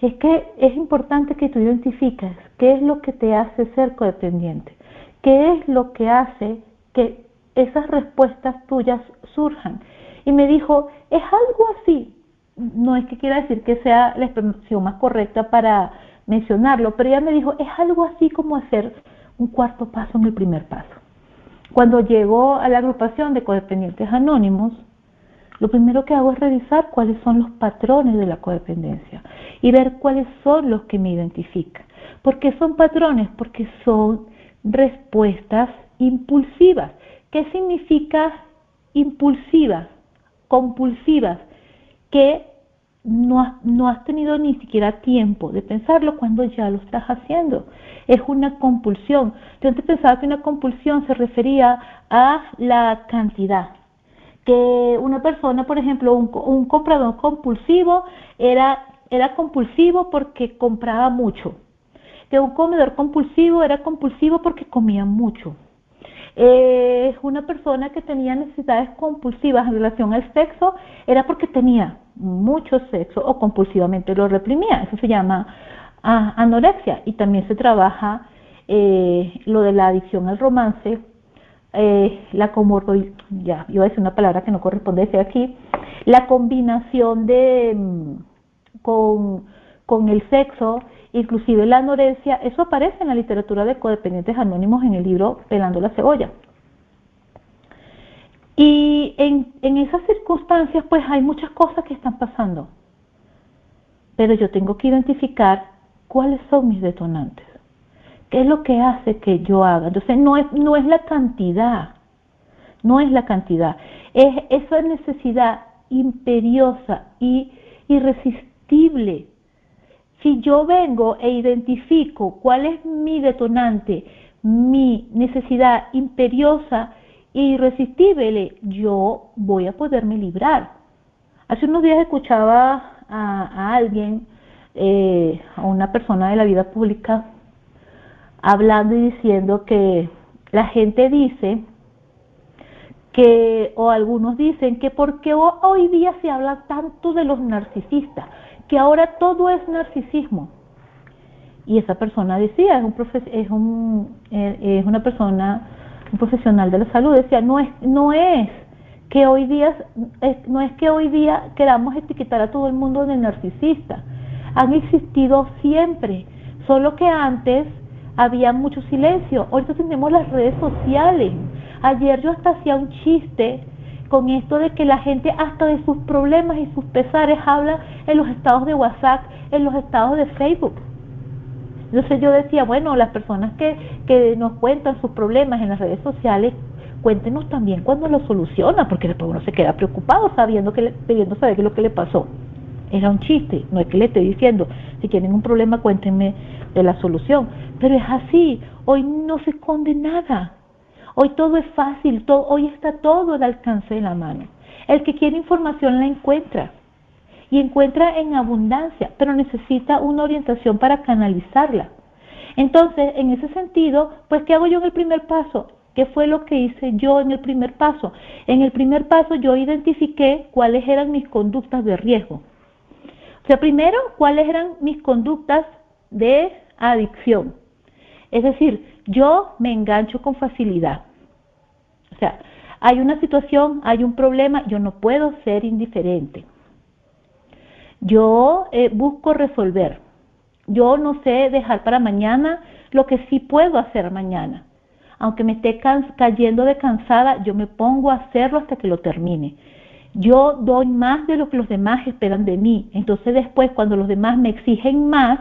Es que es importante que tú identifiques qué es lo que te hace ser codependiente, ¿qué es lo que hace que esas respuestas tuyas surjan? Y me dijo, es algo así. No es que quiera decir que sea la expresión más correcta para mencionarlo, pero ella me dijo, es algo así como hacer un cuarto paso en el primer paso. Cuando llego a la agrupación de codependientes anónimos, lo primero que hago es revisar cuáles son los patrones de la codependencia y ver cuáles son los que me identifican. ¿Por qué son patrones? Porque son respuestas impulsivas. ¿Qué significa impulsivas? Compulsivas, que no has tenido ni siquiera tiempo de pensarlo cuando ya lo estás haciendo. Es una compulsión. Yo antes pensaba que una compulsión se refería a la cantidad. Que una persona, por ejemplo, un comprador compulsivo era compulsivo porque compraba mucho. Que un comedor compulsivo era compulsivo porque comía mucho. Una persona que tenía necesidades compulsivas en relación al sexo era porque tenía mucho sexo o compulsivamente lo reprimía. Eso se llama anorexia, y también se trabaja lo de la adicción al romance, la comorbilidad, ya iba a decir una palabra que no corresponde decir aquí, la combinación de con el sexo, inclusive la anorexia. Eso aparece en la literatura de codependientes anónimos en el libro Pelando la cebolla. Y en esas circunstancias pues hay muchas cosas que están pasando, pero yo tengo que identificar cuáles son mis detonantes, qué es lo que hace que yo haga. Entonces no es la cantidad, es esa necesidad imperiosa y irresistible. Si yo vengo e identifico cuál es mi detonante, mi necesidad imperiosa e irresistible, yo voy a poderme librar. Hace unos días escuchaba a alguien, a una persona de la vida pública, hablando y diciendo que la gente dice que, o algunos dicen que porque hoy día se habla tanto de los narcisistas, que ahora todo es narcisismo. Y esa persona decía, es una persona, un profesional de la salud, decía, no es que hoy día queramos etiquetar a todo el mundo de narcisista. Han existido siempre, solo que antes había mucho silencio. Ahorita tenemos las redes sociales. Ayer yo hasta hacía un chiste con esto de que la gente hasta de sus problemas y sus pesares habla en los estados de WhatsApp, en los estados de Facebook. Entonces yo decía, bueno, las personas que nos cuentan sus problemas en las redes sociales, cuéntenos también cuando lo solucionan, porque después uno se queda preocupado queriendo saber qué es lo que le pasó. Era un chiste, no es que le esté diciendo, si tienen un problema cuéntenme de la solución. Pero es así, hoy no se esconde nada. Hoy todo es fácil, hoy está todo al alcance de la mano. El que quiere información la encuentra, y encuentra en abundancia, pero necesita una orientación para canalizarla. Entonces, en ese sentido, pues, ¿qué hago yo en el primer paso? ¿Qué fue lo que hice yo en el primer paso? En el primer paso yo identifiqué cuáles eran mis conductas de riesgo. O sea, primero, cuáles eran mis conductas de adicción. Es decir, yo me engancho con facilidad. O sea, hay una situación, hay un problema, yo no puedo ser indiferente. Yo busco resolver. Yo no sé dejar para mañana lo que sí puedo hacer mañana. Aunque me esté cayendo de cansada, yo me pongo a hacerlo hasta que lo termine. Yo doy más de lo que los demás esperan de mí. Entonces después, cuando los demás me exigen más,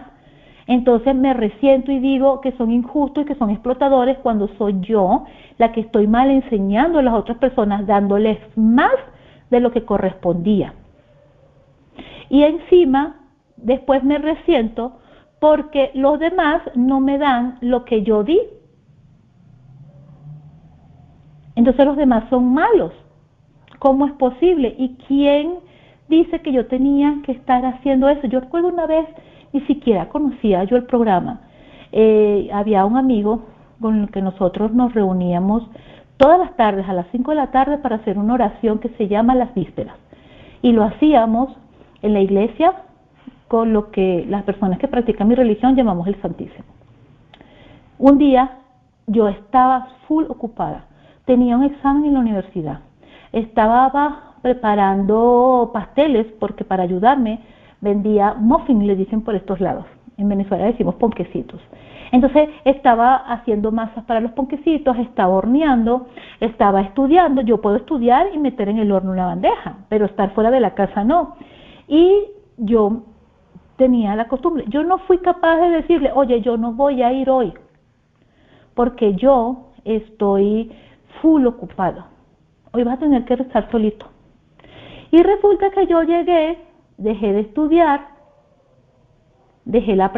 entonces me resiento y digo que son injustos y que son explotadores, cuando soy yo la que estoy mal enseñando a las otras personas, dándoles más de lo que correspondía. Y encima, después me resiento porque los demás no me dan lo que yo di. Entonces los demás son malos. ¿Cómo es posible? ¿Y quién dice que yo tenía que estar haciendo eso? Yo recuerdo una vez, ni siquiera conocía yo el programa. Había un amigo con el que nosotros nos reuníamos todas las tardes, a las 5 de la tarde, para hacer una oración que se llama Las Vísperas. Y lo hacíamos en la iglesia con lo que las personas que practican mi religión llamamos el Santísimo. Un día yo estaba full ocupada. Tenía un examen en la universidad. Estaba preparando pasteles porque para ayudarme vendía muffins, le dicen por estos lados. En Venezuela decimos ponquecitos. Entonces estaba haciendo masas para los ponquecitos, estaba horneando, estaba estudiando. Yo puedo estudiar y meter en el horno una bandeja, pero estar fuera de la casa no. Y yo tenía la costumbre. Yo no fui capaz de decirle, oye, yo no voy a ir hoy, porque yo estoy full ocupado. Hoy vas a tener que estar solito. Y resulta que yo llegué, dejé de estudiar, dejé la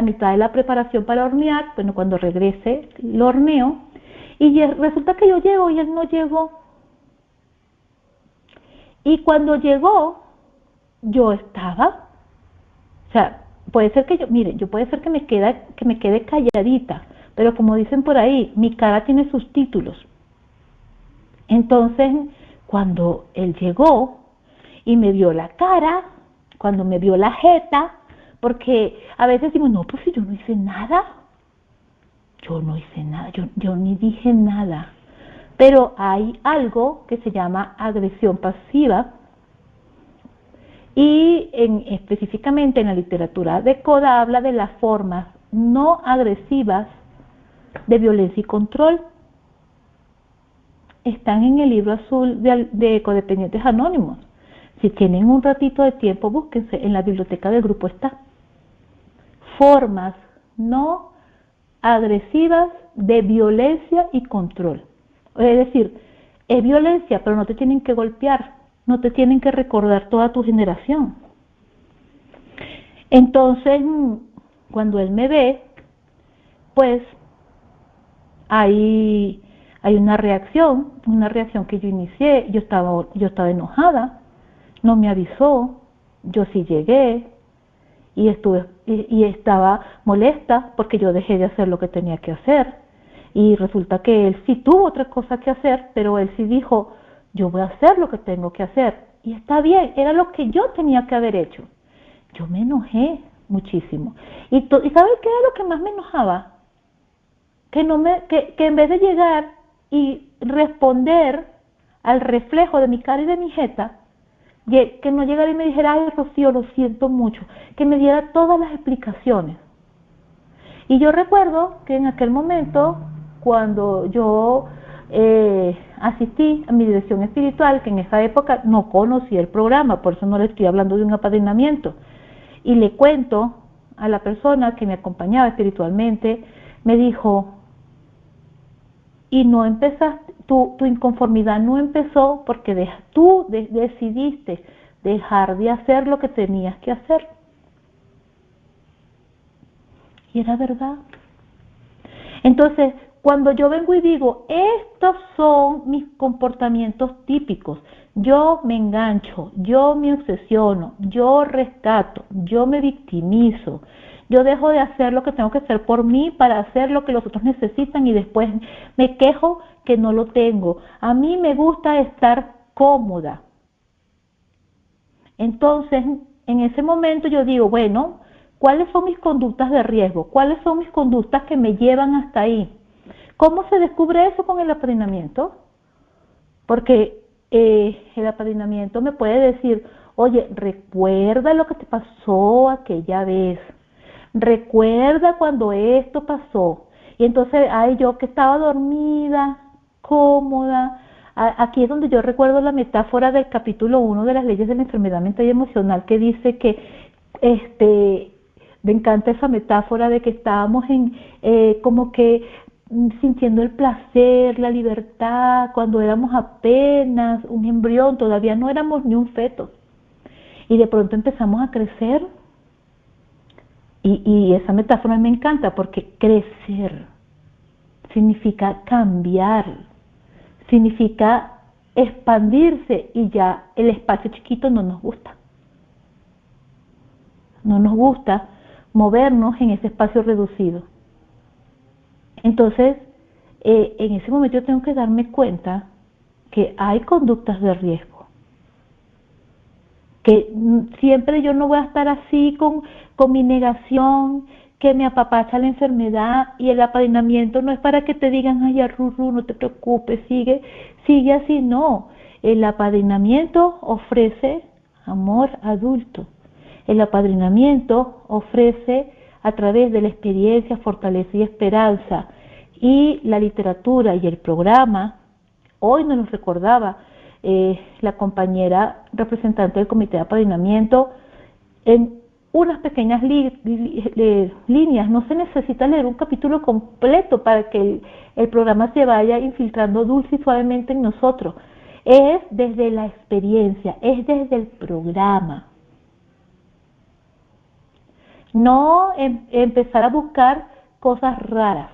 mitad de la preparación para hornear. Bueno, cuando regrese lo horneo, y resulta que yo llego y él no llegó. Y cuando llegó, yo estaba, o sea, puede ser que puede ser que me quede calladita, pero como dicen por ahí, mi cara tiene sus títulos. Entonces, cuando él llegó y me vio la cara, cuando me vio la jeta, porque a veces decimos, no, pues si yo no hice nada, yo ni dije nada. Pero hay algo que se llama agresión pasiva, y específicamente en la literatura de Coda habla de las formas no agresivas de violencia y control. Están en el libro azul de Codependientes Anónimos. Si tienen un ratito de tiempo, búsquense, en la biblioteca del grupo está. Formas no agresivas de violencia y control. Es decir, es violencia, pero no te tienen que golpear, no te tienen que recordar toda tu generación. Entonces, cuando él me ve, pues hay una reacción que yo inicié. Yo estaba enojada, no me avisó, yo sí llegué y estaba molesta porque yo dejé de hacer lo que tenía que hacer, y resulta que él sí tuvo otra cosa que hacer, pero él sí dijo, yo voy a hacer lo que tengo que hacer, y está bien, era lo que yo tenía que haber hecho. Yo me enojé muchísimo, y ¿sabes qué era lo que más me enojaba? Que en vez de llegar y responder al reflejo de mi cara y de mi jeta, que no llegara y me dijera, ay, Rocío, lo siento mucho, que me diera todas las explicaciones. Y yo recuerdo que en aquel momento, cuando yo asistí a mi dirección espiritual, que en esa época no conocía el programa, por eso no le estoy hablando de un apadrinamiento, y le cuento a la persona que me acompañaba espiritualmente, me dijo, y no empezaste, tu inconformidad no empezó porque tú decidiste dejar de hacer lo que tenías que hacer. Y era verdad. Entonces, cuando yo vengo y digo, estos son mis comportamientos típicos, yo me engancho, yo me obsesiono, yo rescato, yo me victimizo, yo dejo de hacer lo que tengo que hacer por mí para hacer lo que los otros necesitan y después me quejo que no lo tengo. A mí me gusta estar cómoda. Entonces, en ese momento yo digo, bueno, ¿cuáles son mis conductas de riesgo? ¿Cuáles son mis conductas que me llevan hasta ahí? ¿Cómo se descubre eso con el apadrinamiento? Porque el apadrinamiento me puede decir, oye, recuerda lo que te pasó aquella vez. Recuerda cuando esto pasó. Y entonces, yo que estaba dormida, cómoda. Aquí es donde yo recuerdo la metáfora del capítulo 1 de las leyes de la enfermedad mental y emocional, que dice que, me encanta esa metáfora de que estábamos como que sintiendo el placer, la libertad, cuando éramos apenas un embrión, todavía no éramos ni un feto. Y de pronto empezamos a crecer. Y esa metáfora me encanta porque crecer significa cambiar, significa expandirse, y ya el espacio chiquito no nos gusta. No nos gusta movernos en ese espacio reducido. Entonces, en ese momento yo tengo que darme cuenta que hay conductas de riesgo. Que siempre yo no voy a estar así con mi negación, que me apapacha la enfermedad, y el apadrinamiento no es para que te digan, ay, arrurú, no te preocupes, sigue así, no. El apadrinamiento ofrece amor adulto. El apadrinamiento ofrece, a través de la experiencia, fortaleza y esperanza, y la literatura y el programa. Hoy nos lo recordaba la compañera representante del comité de apadrinamiento en unas pequeñas líneas. No se necesita leer un capítulo completo para que el programa se vaya infiltrando dulce y suavemente en nosotros. Es desde la experiencia, es desde el programa. No empezar a buscar cosas raras.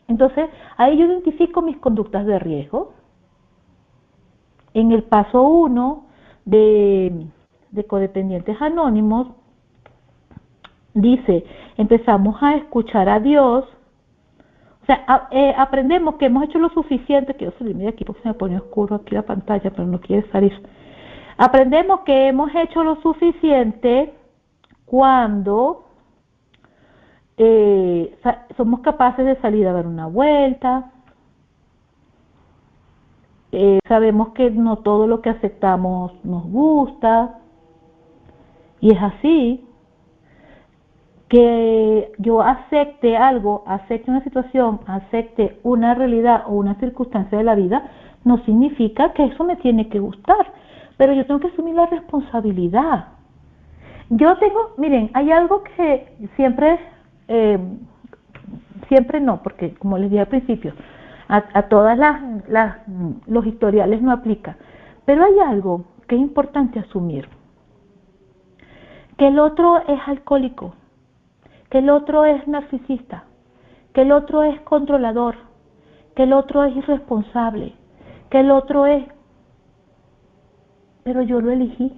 Entonces, ahí yo identifico mis conductas de riesgo. En el paso 1 de Codependientes Anónimos, dice, empezamos a escuchar a Dios. O sea, aprendemos que hemos hecho lo suficiente. Quiero salirme de aquí porque se me pone oscuro aquí la pantalla, pero no quiere salir. Aprendemos que hemos hecho lo suficiente cuando somos capaces de salir a dar una vuelta. Sabemos que no todo lo que aceptamos nos gusta, y es así. Que yo acepte algo, acepte una situación, acepte una realidad o una circunstancia de la vida, no significa que eso me tiene que gustar, pero yo tengo que asumir la responsabilidad. Miren, hay algo que siempre no, porque como les dije al principio, a todas los historiales no aplica, pero hay algo que es importante asumir: que el otro es alcohólico, que el otro es narcisista, que el otro es controlador, que el otro es irresponsable, que el otro es... Pero yo lo elegí.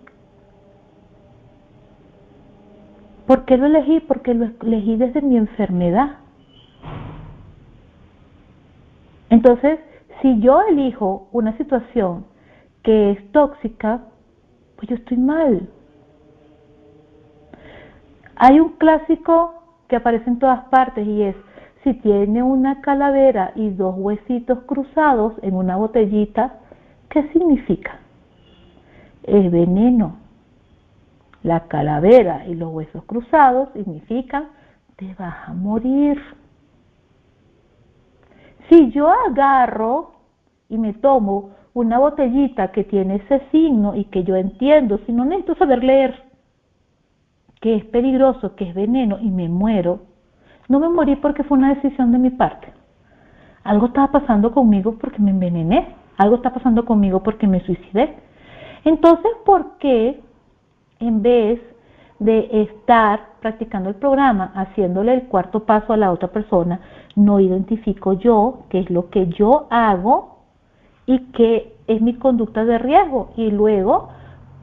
¿Por qué lo elegí? Porque lo elegí desde mi enfermedad. Entonces, si yo elijo una situación que es tóxica, pues yo estoy mal. Hay un clásico que aparece en todas partes y es: si tiene una calavera y dos huesitos cruzados en una botellita, ¿qué significa? Es veneno. La calavera y los huesos cruzados significan te vas a morir. Si yo agarro y me tomo una botellita que tiene ese signo y que yo entiendo, si no necesito saber leer, que es peligroso, que es veneno, y me muero, no me morí porque fue una decisión de mi parte. Algo estaba pasando conmigo porque me envenené, algo está pasando conmigo porque me suicidé. Entonces, ¿por qué en vez de estar practicando el programa, haciéndole el cuarto paso a la otra persona, no identifico yo qué es lo que yo hago y qué es mi conducta de riesgo? Y luego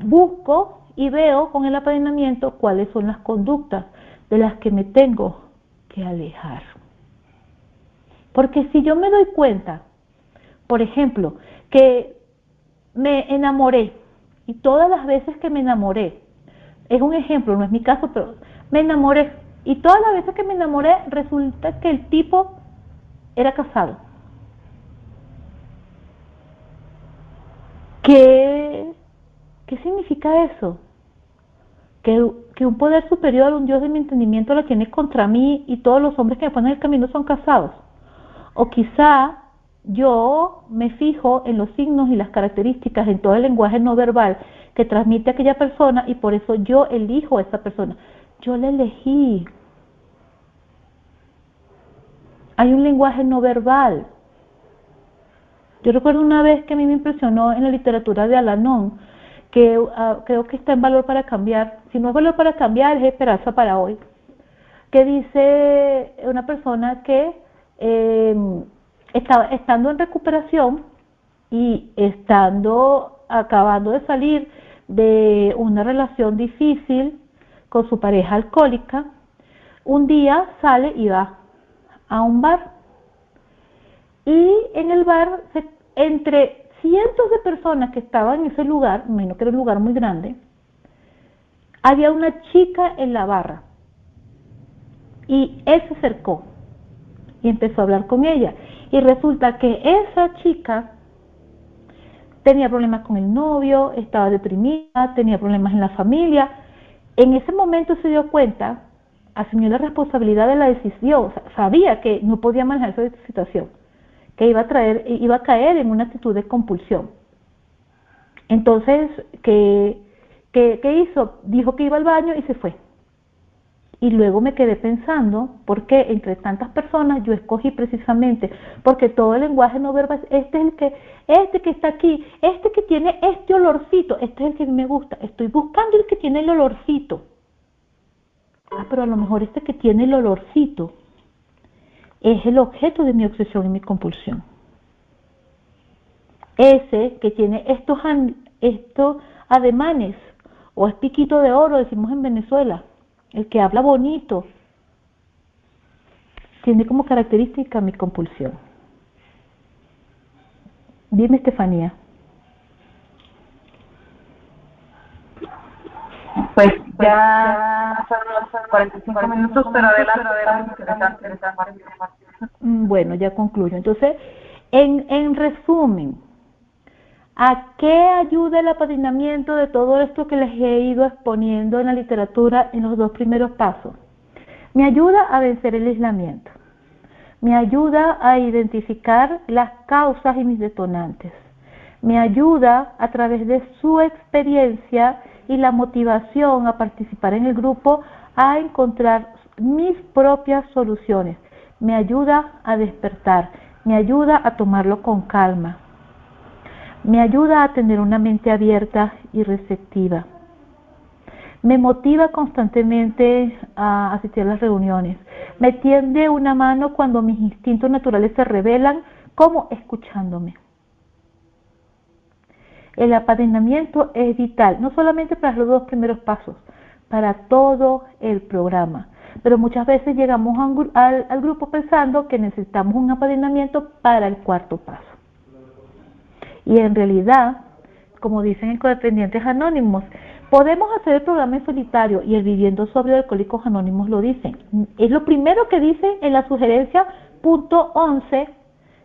busco y veo con el apadrinamiento cuáles son las conductas de las que me tengo que alejar. Porque si yo me doy cuenta, por ejemplo, que me enamoré, y todas las veces que me enamoré, es un ejemplo, no es mi caso, pero me enamoré, y todas las veces que me enamoré resulta que el tipo era casado. ¿Qué significa eso? Que un poder superior, un Dios de mi entendimiento, lo tiene contra mí y todos los hombres que me ponen en el camino son casados. O quizá yo me fijo en los signos y las características, en todo el lenguaje no verbal que transmite aquella persona, y por eso yo elijo a esa persona. Yo la elegí. Hay un lenguaje no verbal. Yo recuerdo una vez que a mí me impresionó en la literatura de Al-Anon, que creo que está en Valor para Cambiar. Si no es Valor para Cambiar, es Esperanza para Hoy. Que dice una persona que estando en recuperación y acabando de salir de una relación difícil con su pareja alcohólica, un día sale y va a un bar. Y en el bar, entre cientos de personas que estaban en ese lugar, menos que era un lugar muy grande, había una chica en la barra. Y él se acercó y empezó a hablar con ella. Y resulta que esa chica tenía problemas con el novio, estaba deprimida, tenía problemas en la familia. En ese momento se dio cuenta, asumió la responsabilidad de la decisión, o sea, sabía que no podía manejar esa situación, que iba a caer en una actitud de compulsión. Entonces, ¿qué hizo? Dijo que iba al baño y se fue. Y luego me quedé pensando, ¿por qué entre tantas personas yo escogí precisamente? Porque todo el lenguaje no verbal, este que está aquí, este que tiene este olorcito, este es el que me gusta. Estoy buscando el que tiene el olorcito. Pero a lo mejor este que tiene el olorcito es el objeto de mi obsesión y mi compulsión. Ese que tiene estos ademanes, o es piquito de oro, decimos en Venezuela, el que habla bonito, tiene como característica mi compulsión. Dime, Estefanía. Pues ya son los 45 minutos, pero adelante, interesante. Bueno, ya concluyo. Entonces, en resumen, ¿a qué ayuda el apadrinamiento de todo esto que les he ido exponiendo en la literatura en los 2 primeros pasos? Me ayuda a vencer el aislamiento. Me ayuda a identificar las causas y mis detonantes. Me ayuda a través de su experiencia y la motivación a participar en el grupo a encontrar mis propias soluciones. Me ayuda a despertar. Me ayuda a tomarlo con calma. Me ayuda a tener una mente abierta y receptiva. Me motiva constantemente a asistir a las reuniones. Me tiende una mano cuando mis instintos naturales se revelan, como escuchándome. El apadrinamiento es vital, no solamente para los 2 primeros pasos, para todo el programa. Pero muchas veces llegamos al grupo pensando que necesitamos un apadrinamiento para el 4.º paso. Y en realidad, como dicen en Codependientes Anónimos, podemos hacer el programa en solitario, y el Viviendo Sobrio de Alcohólicos Anónimos lo dicen. Es lo primero que dicen en la sugerencia punto 11,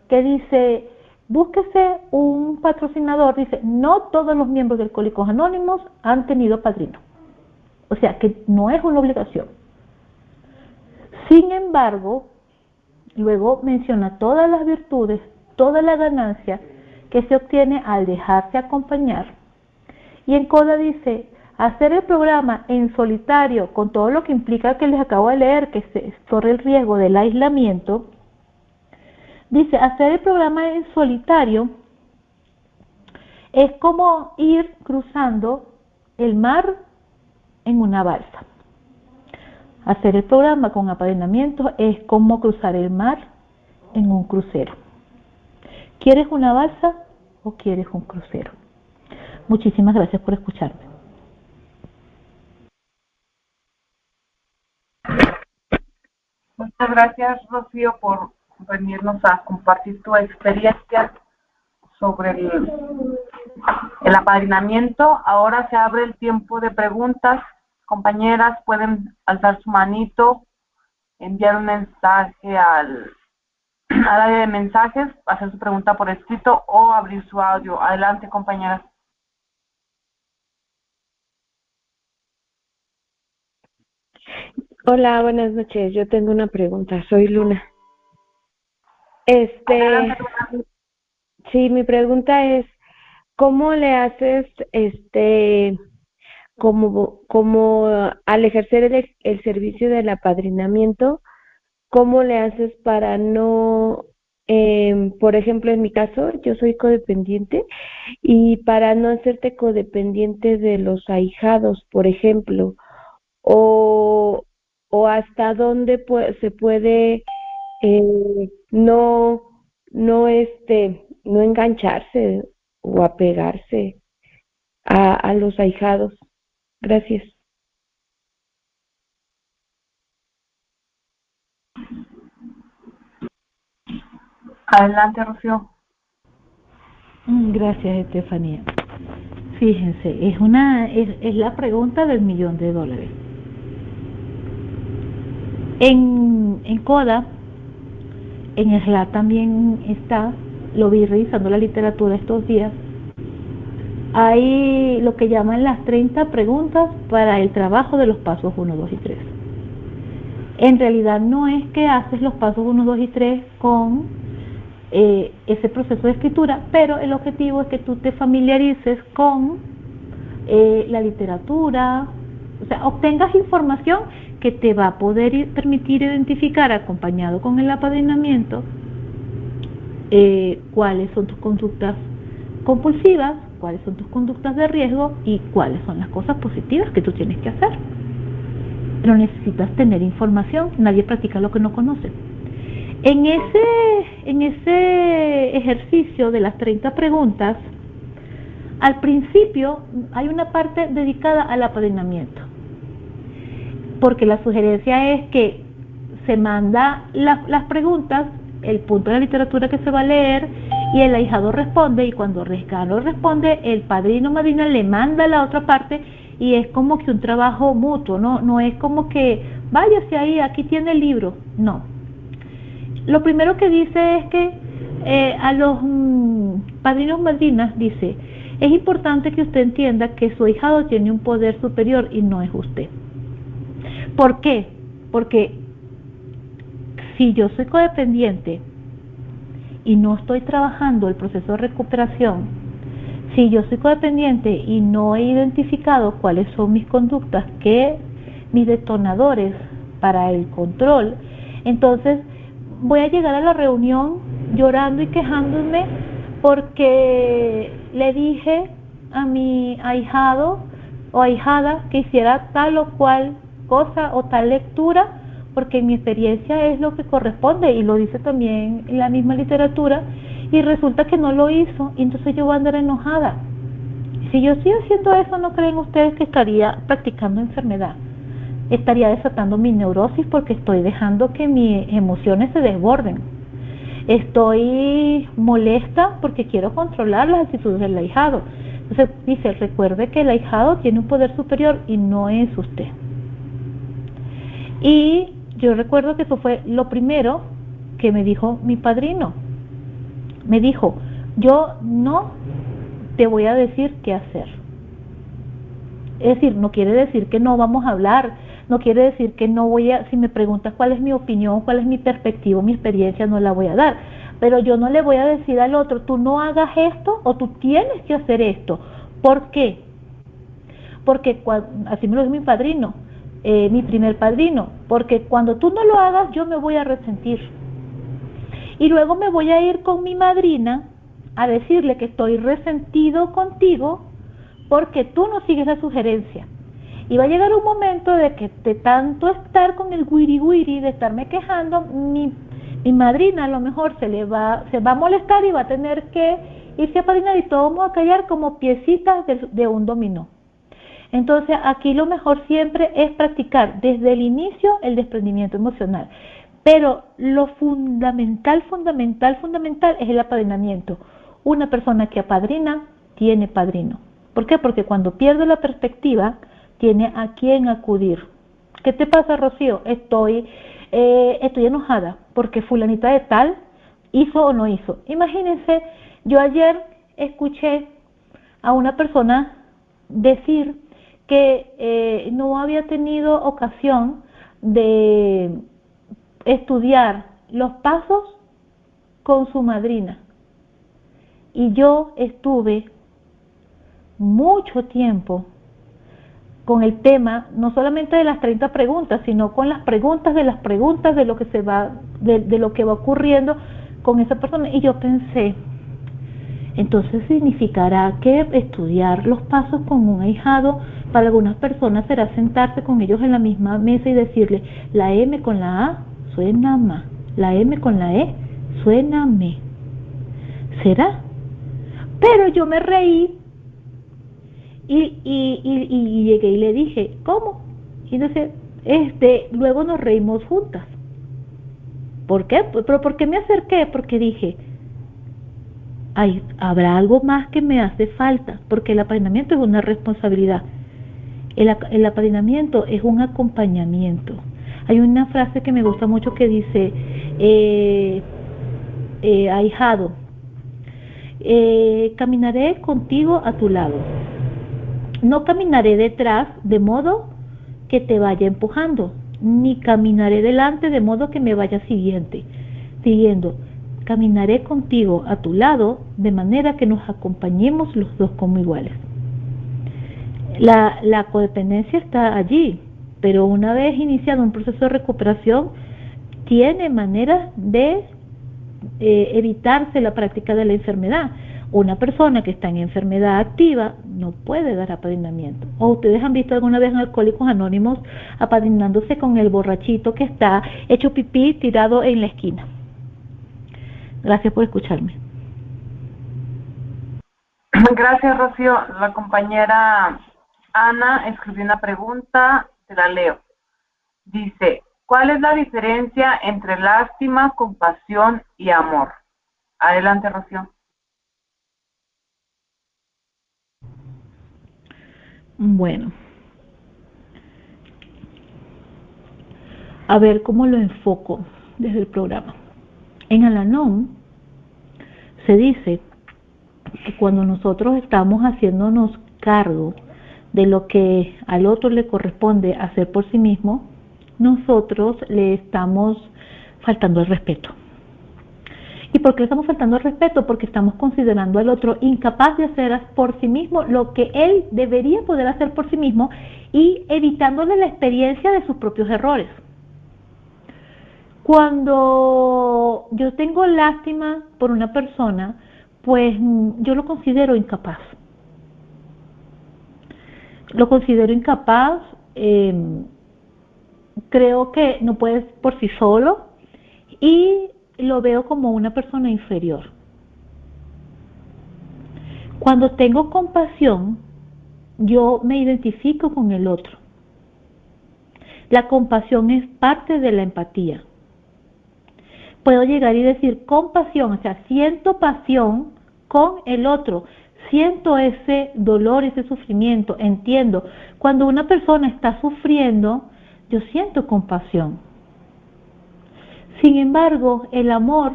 que dice, búsquese un patrocinador. Dice, no todos los miembros de Alcohólicos Anónimos han tenido padrino. O sea, que no es una obligación. Sin embargo, luego menciona todas las virtudes, toda la ganancia que se obtiene al dejarse acompañar. Y en CODA dice, hacer el programa en solitario, con todo lo que implica que les acabo de leer, que se corre el riesgo del aislamiento. Dice, hacer el programa en solitario es como ir cruzando el mar en una balsa. Hacer el programa con apadrinamiento es como cruzar el mar en un crucero. ¿Quieres una balsa o quieres un crucero? Muchísimas gracias por escucharme. Muchas gracias, Rocío, por venirnos a compartir tu experiencia sobre el apadrinamiento. Ahora se abre el tiempo de preguntas. Compañeras, pueden alzar su manito, enviar un mensaje al área de mensajes, hacer su pregunta por escrito o abrir su audio. Adelante, compañeras. Hola, buenas noches. Yo tengo una pregunta. Soy Luna. Adelante, Luna. Sí, mi pregunta es, ¿cómo le haces, como al ejercer el servicio del apadrinamiento, cómo le haces para no, por ejemplo, en mi caso, yo soy codependiente, y para no hacerte codependiente de los ahijados, por ejemplo, o hasta dónde se puede no engancharse o apegarse a los ahijados? Gracias. Adelante, Rocío. Gracias, Estefanía. Fíjense, es la pregunta del $1.000.000. En CODA, en el SLA también está, lo vi revisando la literatura estos días, hay lo que llaman las 30 preguntas para el trabajo de los pasos 1, 2 y 3. En realidad no es que haces los pasos 1, 2 y 3 con ese proceso de escritura, pero el objetivo es que tú te familiarices con la literatura, o sea, obtengas información que te va a poder permitir identificar, acompañado con el apadrinamiento, cuáles son tus conductas compulsivas, cuáles son tus conductas de riesgo y cuáles son las cosas positivas que tú tienes que hacer. Pero necesitas tener información, nadie practica lo que no conoce. En ese ejercicio de las 30 preguntas, al principio hay una parte dedicada al apadrinamiento, porque la sugerencia es que se manda las preguntas, el punto de la literatura que se va a leer, y el ahijado responde, y cuando el ahijado responde, el padrino o madrina le manda la otra parte, y es como que un trabajo mutuo, no es como que váyase ahí, aquí tiene el libro, no. Lo primero que dice es que a los padrinos o madrinas dice, es importante que usted entienda que su ahijado tiene un poder superior y no es usted. ¿Por qué? Porque si yo soy codependiente y no estoy trabajando el proceso de recuperación, si yo soy codependiente y no he identificado cuáles son mis conductas, mis detonadores para el control, entonces voy a llegar a la reunión llorando y quejándome porque le dije a mi ahijado o ahijada que hiciera tal o cual cosa o tal lectura, porque en mi experiencia es lo que corresponde y lo dice también en la misma literatura, y resulta que no lo hizo, y entonces yo voy a andar enojada. Si yo sigo haciendo eso, ¿no creen ustedes que estaría practicando enfermedad? Estaría desatando mi neurosis porque estoy dejando que mis emociones se desborden. Estoy molesta porque quiero controlar las actitudes del ahijado. Entonces dice, recuerde que el ahijado tiene un poder superior y no es usted. Y yo recuerdo que eso fue lo primero que me dijo mi padrino. Me dijo, yo no te voy a decir qué hacer. Es decir, no quiere decir que no vamos a hablar, no quiere decir que no voy a, si me preguntas cuál es mi opinión, cuál es mi perspectiva, mi experiencia, no la voy a dar. Pero yo no le voy a decir al otro, tú no hagas esto o tú tienes que hacer esto. ¿Por qué? Porque así me lo dijo mi padrino, mi primer padrino, porque cuando tú no lo hagas yo me voy a resentir. Y luego me voy a ir con mi madrina a decirle que estoy resentido contigo porque tú no sigues la sugerencia. Y va a llegar un momento de que de tanto estar con el wiri de estarme quejando, mi madrina a lo mejor se va a molestar y va a tener que irse a padrinar y todos vamos a callar como piecitas de un dominó. Entonces aquí lo mejor siempre es practicar desde el inicio el desprendimiento emocional. Pero lo fundamental es el apadrinamiento. Una persona que apadrina tiene padrino. ¿Por qué? Porque cuando pierde la perspectiva, tiene a quién acudir. ¿Qué te pasa, Rocío? Estoy enojada porque fulanita de tal hizo o no hizo. Imagínense, yo ayer escuché a una persona decir que no había tenido ocasión de estudiar los pasos con su madrina. Y yo estuve mucho tiempo con el tema, no solamente de las 30 preguntas, sino con las preguntas de lo que de lo que va ocurriendo con esa persona. Y yo pensé, entonces significará que estudiar los pasos con un ahijado para algunas personas será sentarse con ellos en la misma mesa y decirle, la M con la A suena ma, la M con la E suena me. ¿Será? Pero yo me reí y llegué y le dije, ¿cómo? Y entonces, luego nos reímos juntas. ¿Por qué? ¿Pero por qué me acerqué? Porque dije, habrá algo más que me hace falta, porque el apadrinamiento es una responsabilidad. El apadrinamiento es un acompañamiento. Hay una frase que me gusta mucho que dice, ahijado, caminaré contigo a tu lado, no caminaré detrás de modo que te vaya empujando, ni caminaré delante de modo que me vaya siguiendo. Caminaré contigo a tu lado de manera que nos acompañemos los dos como iguales. La codependencia está allí, pero una vez iniciado un proceso de recuperación, tiene maneras de evitarse la práctica de la enfermedad. Una persona que está en enfermedad activa no puede dar apadrinamiento. ¿O ustedes han visto alguna vez en Alcohólicos Anónimos apadrinándose con el borrachito que está hecho pipí tirado en la esquina? Gracias por escucharme. Gracias, Rocío. La compañera Ana escribió una pregunta, te la leo. Dice, ¿cuál es la diferencia entre lástima, compasión y amor? Adelante, Rocío. Bueno, a ver cómo lo enfoco desde el programa. En Al-Anon se dice que cuando nosotros estamos haciéndonos cargo de lo que al otro le corresponde hacer por sí mismo, nosotros le estamos faltando el respeto. ¿Y por qué le estamos faltando el respeto? Porque estamos considerando al otro incapaz de hacer por sí mismo lo que él debería poder hacer por sí mismo y evitándole la experiencia de sus propios errores. Cuando yo tengo lástima por una persona, pues yo lo considero incapaz. Lo considero incapaz, creo que no puede por sí solo y lo veo como una persona inferior. Cuando tengo compasión, yo me identifico con el otro. La compasión es parte de la empatía. Puedo llegar y decir compasión, o sea, siento pasión con el otro, siento ese dolor, ese sufrimiento, entiendo. Cuando una persona está sufriendo, yo siento compasión. Sin embargo, el amor,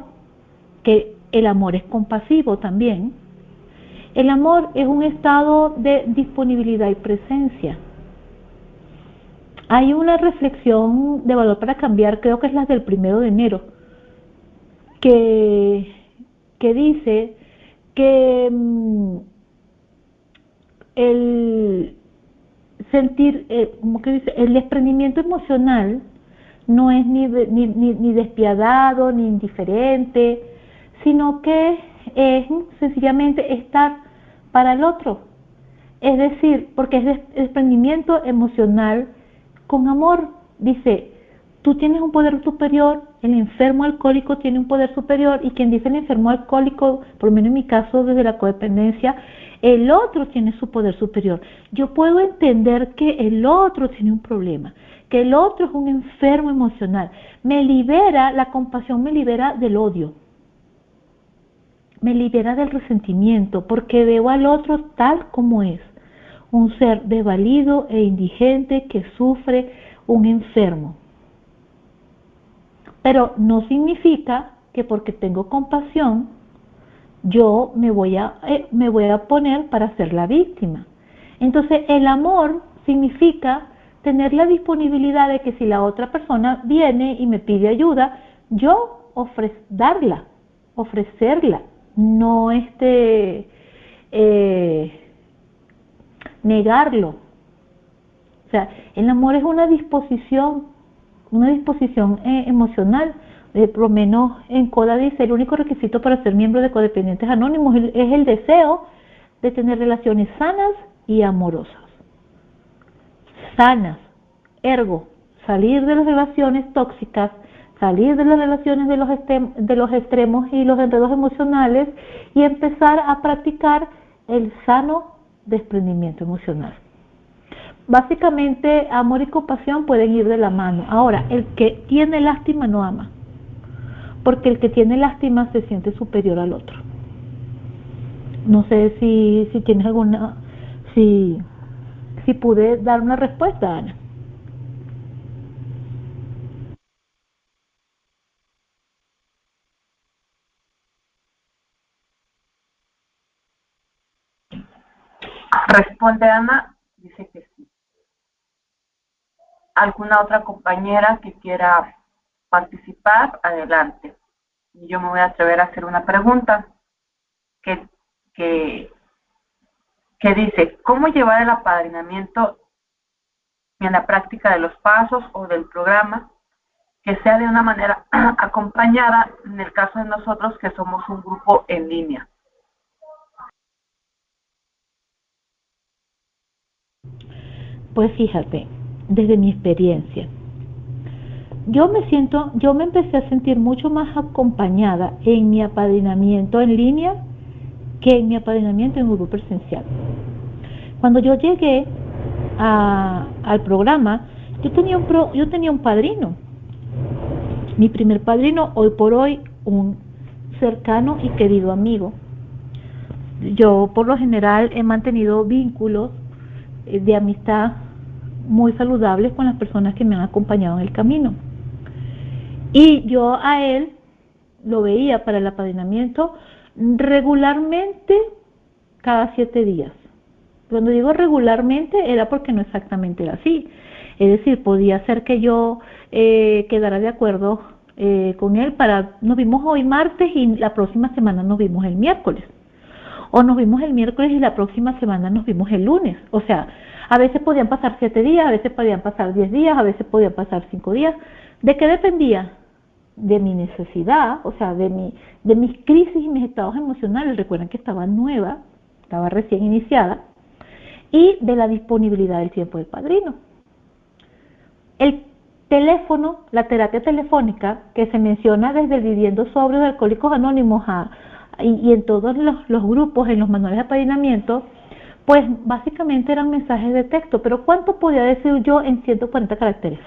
que el amor es compasivo también, el amor es un estado de disponibilidad y presencia. Hay una reflexión de valor para cambiar, creo que es la del 1 de enero, que dice que el sentir, como que dice, el desprendimiento emocional no es ni despiadado, ni indiferente, sino que es sencillamente estar para el otro. Es decir, porque es desprendimiento emocional con amor. Dice, tú tienes un poder superior, el enfermo alcohólico tiene un poder superior, y quien dice el enfermo alcohólico, por lo menos en mi caso desde la codependencia, el otro tiene su poder superior. Yo puedo entender que el otro tiene un problema, que el otro es un enfermo emocional. Me libera, la compasión me libera del odio, me libera del resentimiento, porque veo al otro tal como es, un ser desvalido e indigente que sufre, un enfermo. Pero no significa que porque tengo compasión, yo me voy a poner para ser la víctima. Entonces, el amor significa tener la disponibilidad de que si la otra persona viene y me pide ayuda, yo ofrecerla, no negarlo. O sea, el amor es una disposición emocional. Por lo menos en CODA dice, el único requisito para ser miembro de Codependientes Anónimos es el deseo de tener relaciones sanas y amorosas. Sanas, ergo, salir de las relaciones tóxicas, salir de las relaciones de los extremos y los enredos emocionales y empezar a practicar el sano desprendimiento emocional. Básicamente, amor y compasión pueden ir de la mano. Ahora, el que tiene lástima no ama, porque el que tiene lástima se siente superior al otro. No sé si tienes alguna, si pude dar una respuesta, Ana. Responde Ana, dice que sí. ¿Alguna otra compañera que quiera participar? Adelante. Y yo me voy a atrever a hacer una pregunta que, que, que dice, ¿cómo llevar el apadrinamiento en la práctica de los pasos o del programa que sea de una manera acompañada en el caso de nosotros que somos un grupo en línea? Pues fíjate, desde mi experiencia, yo me empecé a sentir mucho más acompañada en mi apadrinamiento en línea que en mi apadrinamiento en grupo presencial. Cuando yo llegué al programa, yo tenía un padrino. Mi primer padrino, hoy por hoy, un cercano y querido amigo. Yo, por lo general, he mantenido vínculos de amistad muy saludables con las personas que me han acompañado en el camino. Y yo a él lo veía para el apadrinamiento regularmente cada 7 días. Cuando digo regularmente era porque no exactamente era así. Es decir, podía ser que yo quedara de acuerdo con él nos vimos hoy martes y la próxima semana nos vimos el miércoles. O nos vimos el miércoles y la próxima semana nos vimos el lunes. O sea, a veces podían pasar 7 días, a veces podían pasar 10 días, a veces podían pasar 5 días. ¿De qué dependía? De mi necesidad, o sea, de mis crisis y mis estados emocionales. Recuerden que estaba nueva, estaba recién iniciada, y de la disponibilidad del tiempo del padrino. El teléfono, la terapia telefónica que se menciona desde el Viviendo Sobrios de Alcohólicos Anónimos y en todos los grupos, en los manuales de apadrinamiento, pues básicamente eran mensajes de texto. Pero ¿cuánto podía decir yo en 140 caracteres?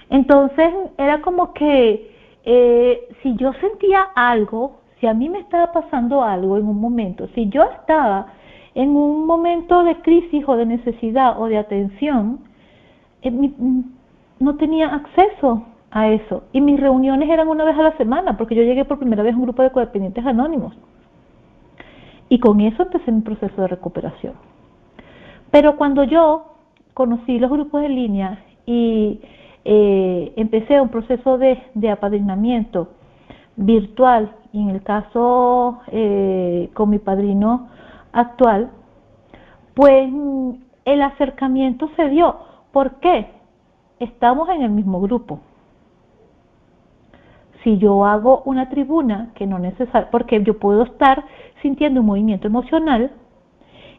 Entonces era como que si yo sentía algo, si a mí me estaba pasando algo en un momento, si yo estaba en un momento de crisis o de necesidad o de atención, no tenía acceso a eso. Y mis reuniones eran una vez a la semana, porque yo llegué por primera vez a un grupo de codependientes anónimos. Y con eso empecé mi proceso de recuperación. Pero cuando yo conocí los grupos en línea y empecé un proceso de apadrinamiento virtual, y en el caso con mi padrino actual, pues el acercamiento se dio. ¿Por qué? Estamos en el mismo grupo. Si yo hago una tribuna, que no necesariamente, porque yo puedo estar sintiendo un movimiento emocional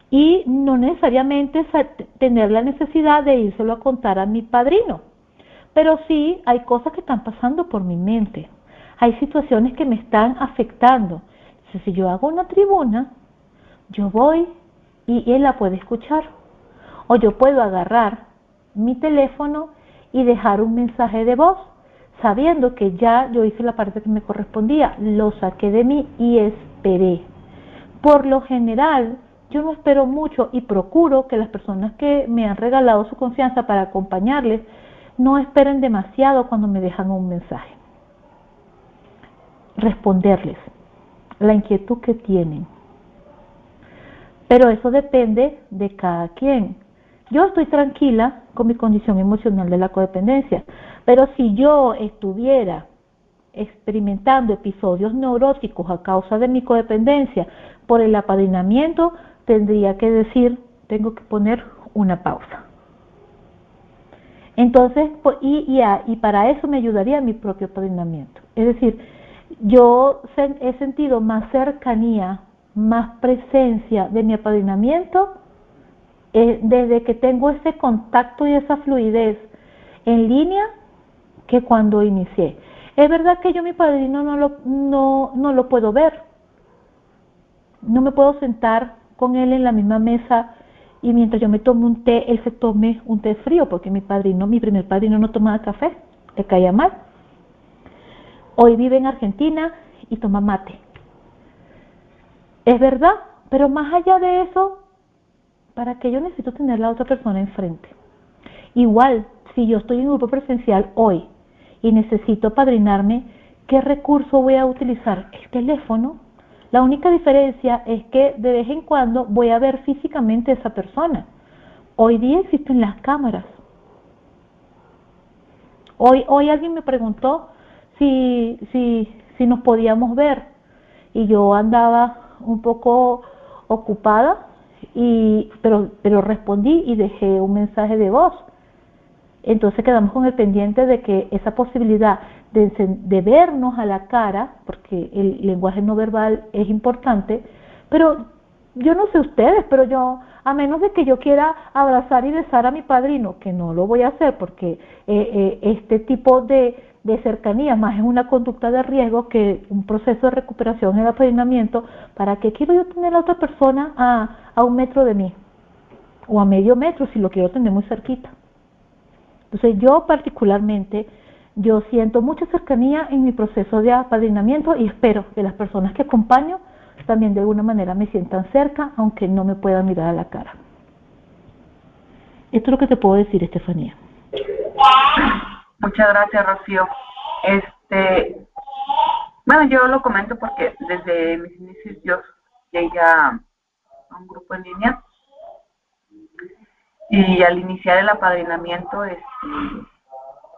y no necesariamente tener la necesidad de írselo a contar a mi padrino, pero sí hay cosas que están pasando por mi mente, hay situaciones que me están afectando. Entonces, si yo hago una tribuna, yo voy y él la puede escuchar, o yo puedo agarrar mi teléfono y dejar un mensaje de voz, sabiendo que ya yo hice la parte que me correspondía, lo saqué de mí y esperé. Por lo general, yo no espero mucho y procuro que las personas que me han regalado su confianza para acompañarles no esperen demasiado cuando me dejan un mensaje. Responderles la inquietud que tienen. Pero eso depende de cada quien. Yo estoy tranquila con mi condición emocional de la codependencia, pero si yo estuviera experimentando episodios neuróticos a causa de mi codependencia por el apadrinamiento, tendría que decir, tengo que poner una pausa. Entonces, y para eso me ayudaría mi propio apadrinamiento. Es decir, yo he sentido más cercanía, más presencia de mi apadrinamiento desde que tengo ese contacto y esa fluidez en línea que cuando inicié. Es verdad que yo mi padrino no lo puedo ver, no me puedo sentar con él en la misma mesa y mientras yo me tome un té, él se tome un té frío, porque mi primer padrino no tomaba café, le caía mal. Hoy vive en Argentina y toma mate. Es verdad, pero más allá de eso, ¿para qué yo necesito tener a la otra persona enfrente? Igual, si yo estoy en grupo presencial hoy y necesito apadrinarme, ¿qué recurso voy a utilizar? El teléfono. La única diferencia es que de vez en cuando voy a ver físicamente a esa persona. Hoy día existen las cámaras. Hoy alguien me preguntó si nos podíamos ver y yo andaba un poco ocupada, pero respondí y dejé un mensaje de voz. Entonces quedamos con el pendiente de que esa posibilidad de vernos a la cara, porque el lenguaje no verbal es importante, pero yo no sé ustedes, pero yo, a menos de que yo quiera abrazar y besar a mi padrino, que no lo voy a hacer porque este tipo de cercanía más es una conducta de riesgo que un proceso de recuperación en el apadrinamiento. ¿Para qué quiero yo tener a la otra persona a 1 metro de mí? O a medio metro si lo quiero tener muy cerquita. Entonces yo particularmente, yo siento mucha cercanía en mi proceso de apadrinamiento y espero que las personas que acompaño también de alguna manera me sientan cerca, aunque no me puedan mirar a la cara. Esto es lo que te puedo decir, Estefanía. Muchas gracias, Rocío. Bueno, yo lo comento porque desde mis inicios yo llegué a un grupo en línea y al iniciar el apadrinamiento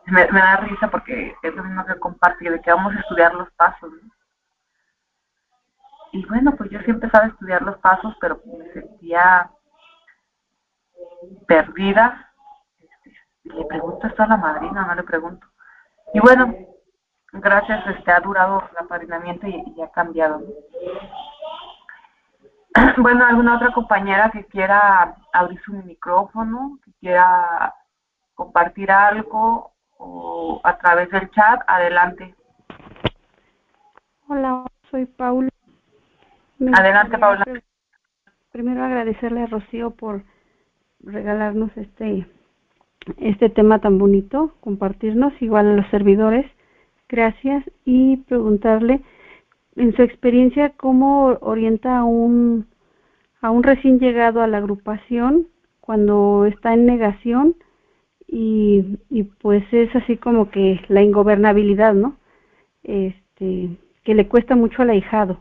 me da risa porque es lo mismo que comparto, de que vamos a estudiar los pasos, ¿no? Y bueno, pues yo sí empezaba a estudiar los pasos, pero me sentía perdida. Le pregunto esto a la madrina, no le pregunto. Y bueno, gracias, ha durado el apadrinamiento y ha cambiado, ¿no? Bueno, ¿alguna otra compañera que quiera abrir su micrófono, que quiera compartir algo o a través del chat? Adelante. Hola, soy Paula. Adelante, Paula. Primero agradecerle a Rocío por regalarnos este tema tan bonito, compartirnos, igual a los servidores. Gracias. Y preguntarle, en su experiencia, ¿cómo orienta a un recién llegado a la agrupación cuando está en negación y pues es así como que la ingobernabilidad, ¿no? Que le cuesta mucho al ahijado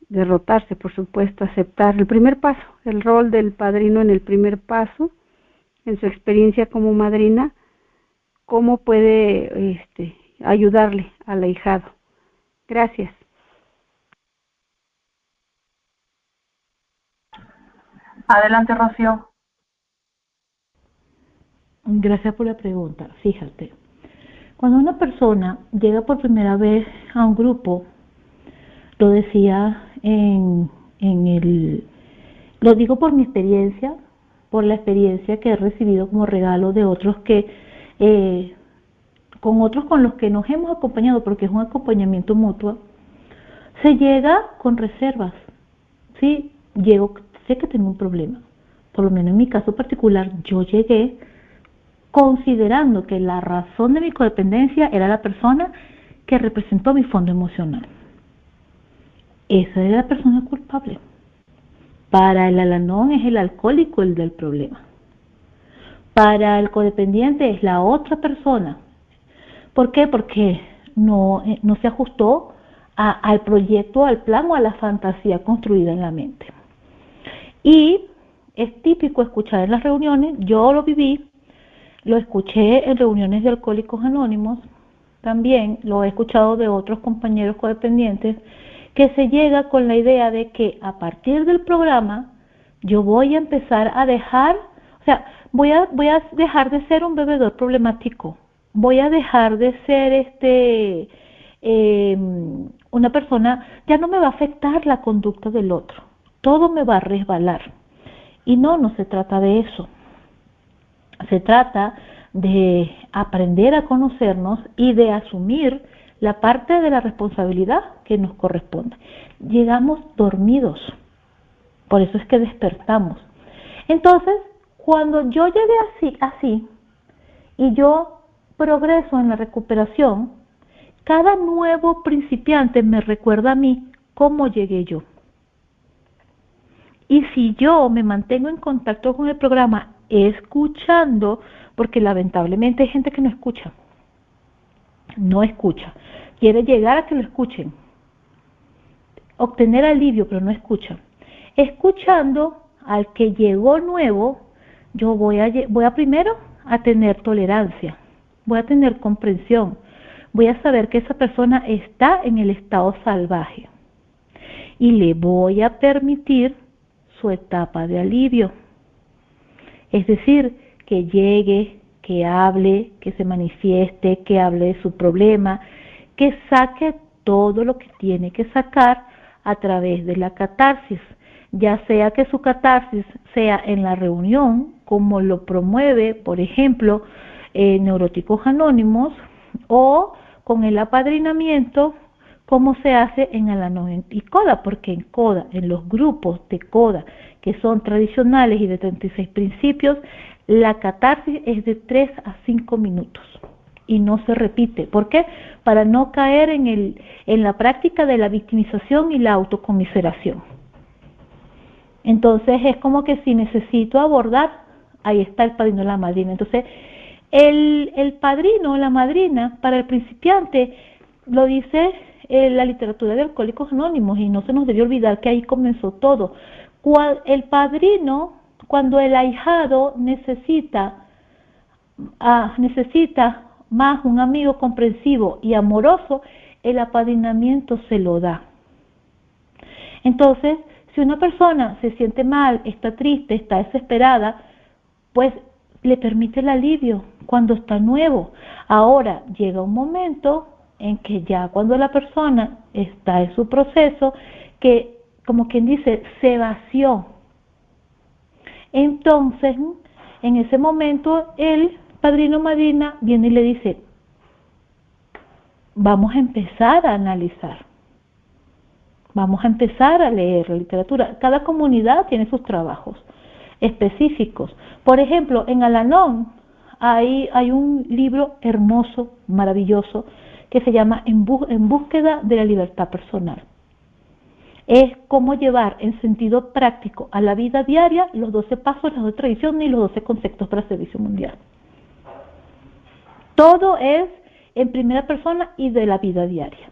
derrotarse, por supuesto, aceptar el primer paso, el rol del padrino en el primer paso, en su experiencia como madrina, cómo puede ayudarle al ahijado. Gracias. Adelante, Rocío. Gracias por la pregunta. Fíjate, cuando una persona llega por primera vez a un grupo, lo decía lo digo por mi experiencia, por la experiencia que he recibido como regalo de otros con otros con los que nos hemos acompañado, porque es un acompañamiento mutuo, se llega con reservas. Sí, sé que tengo un problema. Por lo menos en mi caso particular, yo llegué considerando que la razón de mi codependencia era la persona que representó mi fondo emocional. Esa era la persona culpable. Para el Al-Anón es el alcohólico el del problema. Para el codependiente es la otra persona. ¿Por qué? Porque no se ajustó al proyecto, al plan o a la fantasía construida en la mente. Y es típico escuchar en las reuniones, yo lo viví, lo escuché en reuniones de Alcohólicos Anónimos, también lo he escuchado de otros compañeros codependientes, que se llega con la idea de que a partir del programa yo voy a empezar a dejar, voy a dejar de ser un bebedor problemático, voy a dejar de ser una persona, ya no me va a afectar la conducta del otro, todo me va a resbalar. Y no se trata de eso. Se trata de aprender a conocernos y de asumir la parte de la responsabilidad que nos corresponde. Llegamos dormidos, por eso es que despertamos. Entonces, cuando yo llegué así y yo progreso en la recuperación, cada nuevo principiante me recuerda a mí cómo llegué yo. Y si yo me mantengo en contacto con el programa, escuchando, porque lamentablemente hay gente que no escucha, quiere llegar a que lo escuchen. obtener alivio, pero no escuchan. Escuchando al que llegó nuevo, yo voy a primero a tener tolerancia, voy a tener comprensión, voy a saber que esa persona está en el estado salvaje y le voy a permitir su etapa de alivio. Es decir, que llegue, que hable, que se manifieste, que hable de su problema, que saque todo lo que tiene que sacar a través de la catarsis, ya sea que su catarsis sea en la reunión, como lo promueve, por ejemplo, Neuróticos Anónimos, o con el apadrinamiento, como se hace en Al-Anon y CODA, porque en CODA, en los grupos de CODA, que son tradicionales y de 36 principios, la catarsis es de 3 a 5 minutos y no se repite. ¿Por qué? Para no caer en la práctica de la victimización y la autocomiseración. Entonces es como que si necesito abordar, ahí está el padrino o la madrina. Entonces el padrino o la madrina para el principiante lo dice la literatura de Alcohólicos Anónimos, y no se nos debe olvidar que ahí comenzó todo. El padrino, cuando el ahijado necesita más un amigo comprensivo y amoroso, el apadrinamiento se lo da. Entonces, si una persona se siente mal, está triste, está desesperada, pues le permite el alivio cuando está nuevo. Ahora llega un momento en que ya cuando la persona está en su proceso, que como quien dice, se vació. Entonces, en ese momento, el padrino o madrina viene y le dice, vamos a empezar a analizar, vamos a empezar a leer la literatura. Cada comunidad tiene sus trabajos específicos. Por ejemplo, en Al-Anon hay un libro hermoso, maravilloso, que se llama En búsqueda de la libertad personal. Es cómo llevar en sentido práctico a la vida diaria los 12 pasos, las 12 tradiciones y los 12 conceptos para el servicio mundial. Todo es en primera persona y de la vida diaria.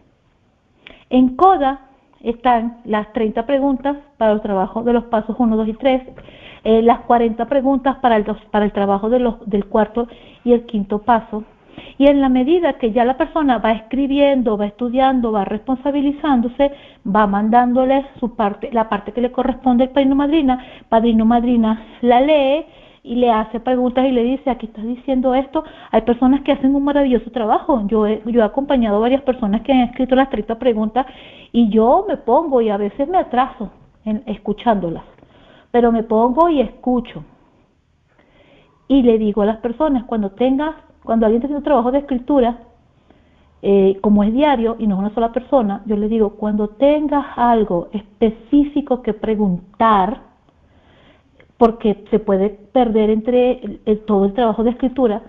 En CODA están las 30 preguntas para el trabajo de los pasos 1, 2 y 3, las 40 preguntas para el trabajo del cuarto y el quinto paso. Y en la medida que ya la persona va escribiendo, va estudiando, va responsabilizándose, va mandándole su parte, la parte que le corresponde al padrino madrina la lee y le hace preguntas y le dice, aquí estás diciendo esto. Hay personas que hacen un maravilloso trabajo. Yo he acompañado a varias personas que han escrito las 30 preguntas y yo me pongo y a veces me atraso escuchándolas, pero me pongo y escucho. Y le digo a las personas, cuando alguien está haciendo trabajo de escritura, como es diario y no es una sola persona, yo le digo, cuando tengas algo específico que preguntar, porque se puede perder entre todo el trabajo de escritura,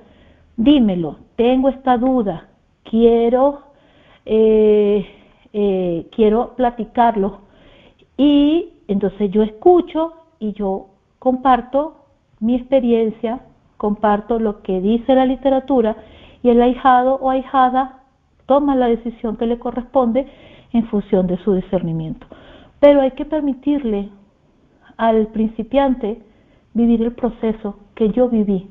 dímelo, tengo esta duda, quiero platicarlo. Y entonces yo escucho y yo comparto mi experiencia, comparto lo que dice la literatura, y el ahijado o ahijada toma la decisión que le corresponde en función de su discernimiento. Pero hay que permitirle al principiante vivir el proceso que yo viví.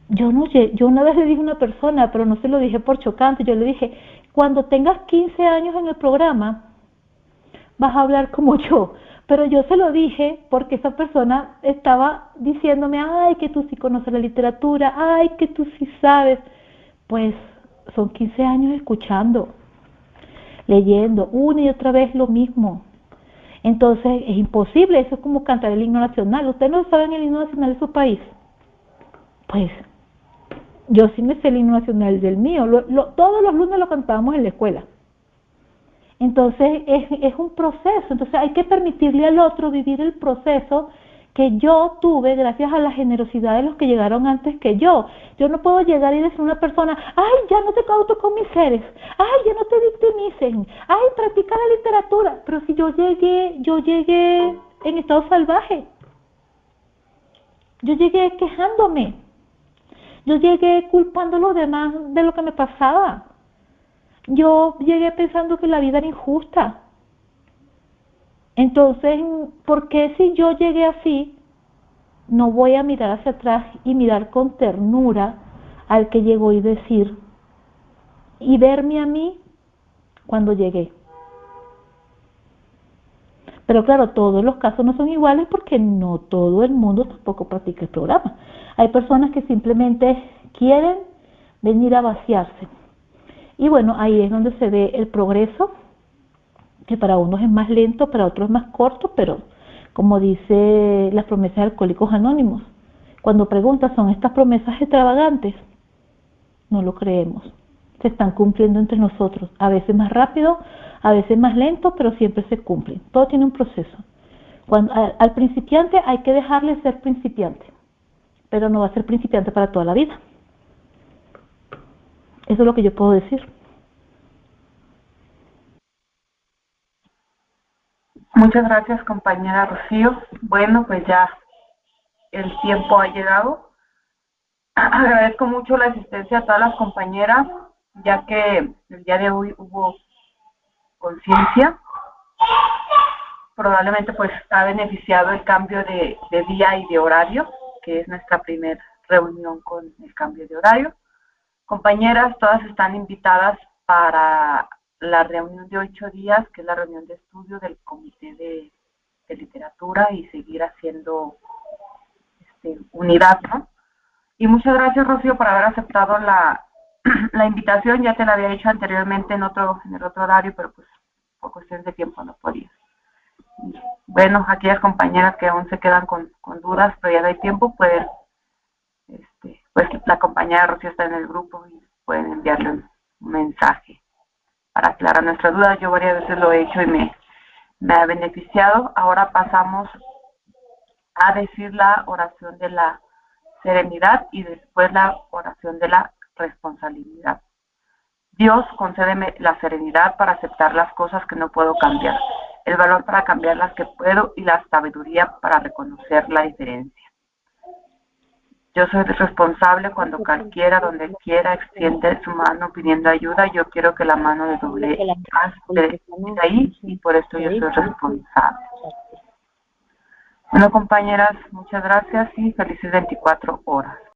Yo una vez le dije a una persona, pero no se lo dije por chocante, yo le dije, cuando tengas 15 años en el programa, vas a hablar como yo. Pero yo se lo dije porque esa persona estaba diciéndome, ay, que tú sí conoces la literatura, ay, que tú sí sabes. Pues son 15 años escuchando, leyendo, una y otra vez lo mismo. Entonces es imposible, eso es como cantar el himno nacional. ¿Ustedes no saben el himno nacional de su país? Pues yo sí me sé el himno nacional del mío. Todos los lunes lo cantábamos en la escuela. Entonces es un proceso, entonces hay que permitirle al otro vivir el proceso que yo tuve gracias a la generosidad de los que llegaron antes que yo. Yo no puedo llegar y decir a una persona, ay, ya no te autocomiseres, ay, ya no te victimicen, ay, practica la literatura. Pero si yo llegué en estado salvaje, yo llegué quejándome, yo llegué culpando a los demás de lo que me pasaba. Yo llegué pensando que la vida era injusta. Entonces, ¿por qué si yo llegué así, no voy a mirar hacia atrás y mirar con ternura al que llegó y decir, y verme a mí cuando llegué? Pero claro, todos los casos no son iguales porque no todo el mundo tampoco practica el programa. Hay personas que simplemente quieren venir a vaciarse. Y bueno, ahí es donde se ve el progreso, que para unos es más lento, para otros es más corto, pero como dice las promesas de Alcohólicos Anónimos, cuando preguntas, ¿son estas promesas extravagantes? No lo creemos. Se están cumpliendo entre nosotros, a veces más rápido, a veces más lento, pero siempre se cumplen. Todo tiene un proceso. Al principiante hay que dejarle ser principiante, pero no va a ser principiante para toda la vida. Eso es lo que yo puedo decir. Muchas gracias, compañera Rocío. Bueno, pues ya el tiempo ha llegado. Agradezco mucho la asistencia a todas las compañeras, ya que el día de hoy hubo conciencia. Probablemente pues ha beneficiado el cambio de día y de horario, que es nuestra primera reunión con el cambio de horario. Compañeras, todas están invitadas para la reunión de 8 días, que es la reunión de estudio del Comité de Literatura, y seguir haciendo unidad, ¿no? Y muchas gracias, Rocío, por haber aceptado la invitación. Ya te la había hecho anteriormente en el otro horario, pero pues por cuestiones de tiempo no podía. Bueno, aquellas compañeras que aún se quedan con dudas, pero ya no hay tiempo, pueden, pues la compañera Rocío está en el grupo y pueden enviarle un mensaje para aclarar nuestras dudas. Yo varias veces lo he hecho y me ha beneficiado. Ahora pasamos a decir la oración de la serenidad y después la oración de la responsabilidad. Dios, concédeme la serenidad para aceptar las cosas que no puedo cambiar, el valor para cambiar las que puedo y la sabiduría para reconocer la diferencia. Yo soy responsable cuando cualquiera, donde quiera, extiende su mano pidiendo ayuda. Yo quiero que la mano de doble esté ahí y por esto yo soy responsable. Bueno, compañeras, muchas gracias y felices 24 horas.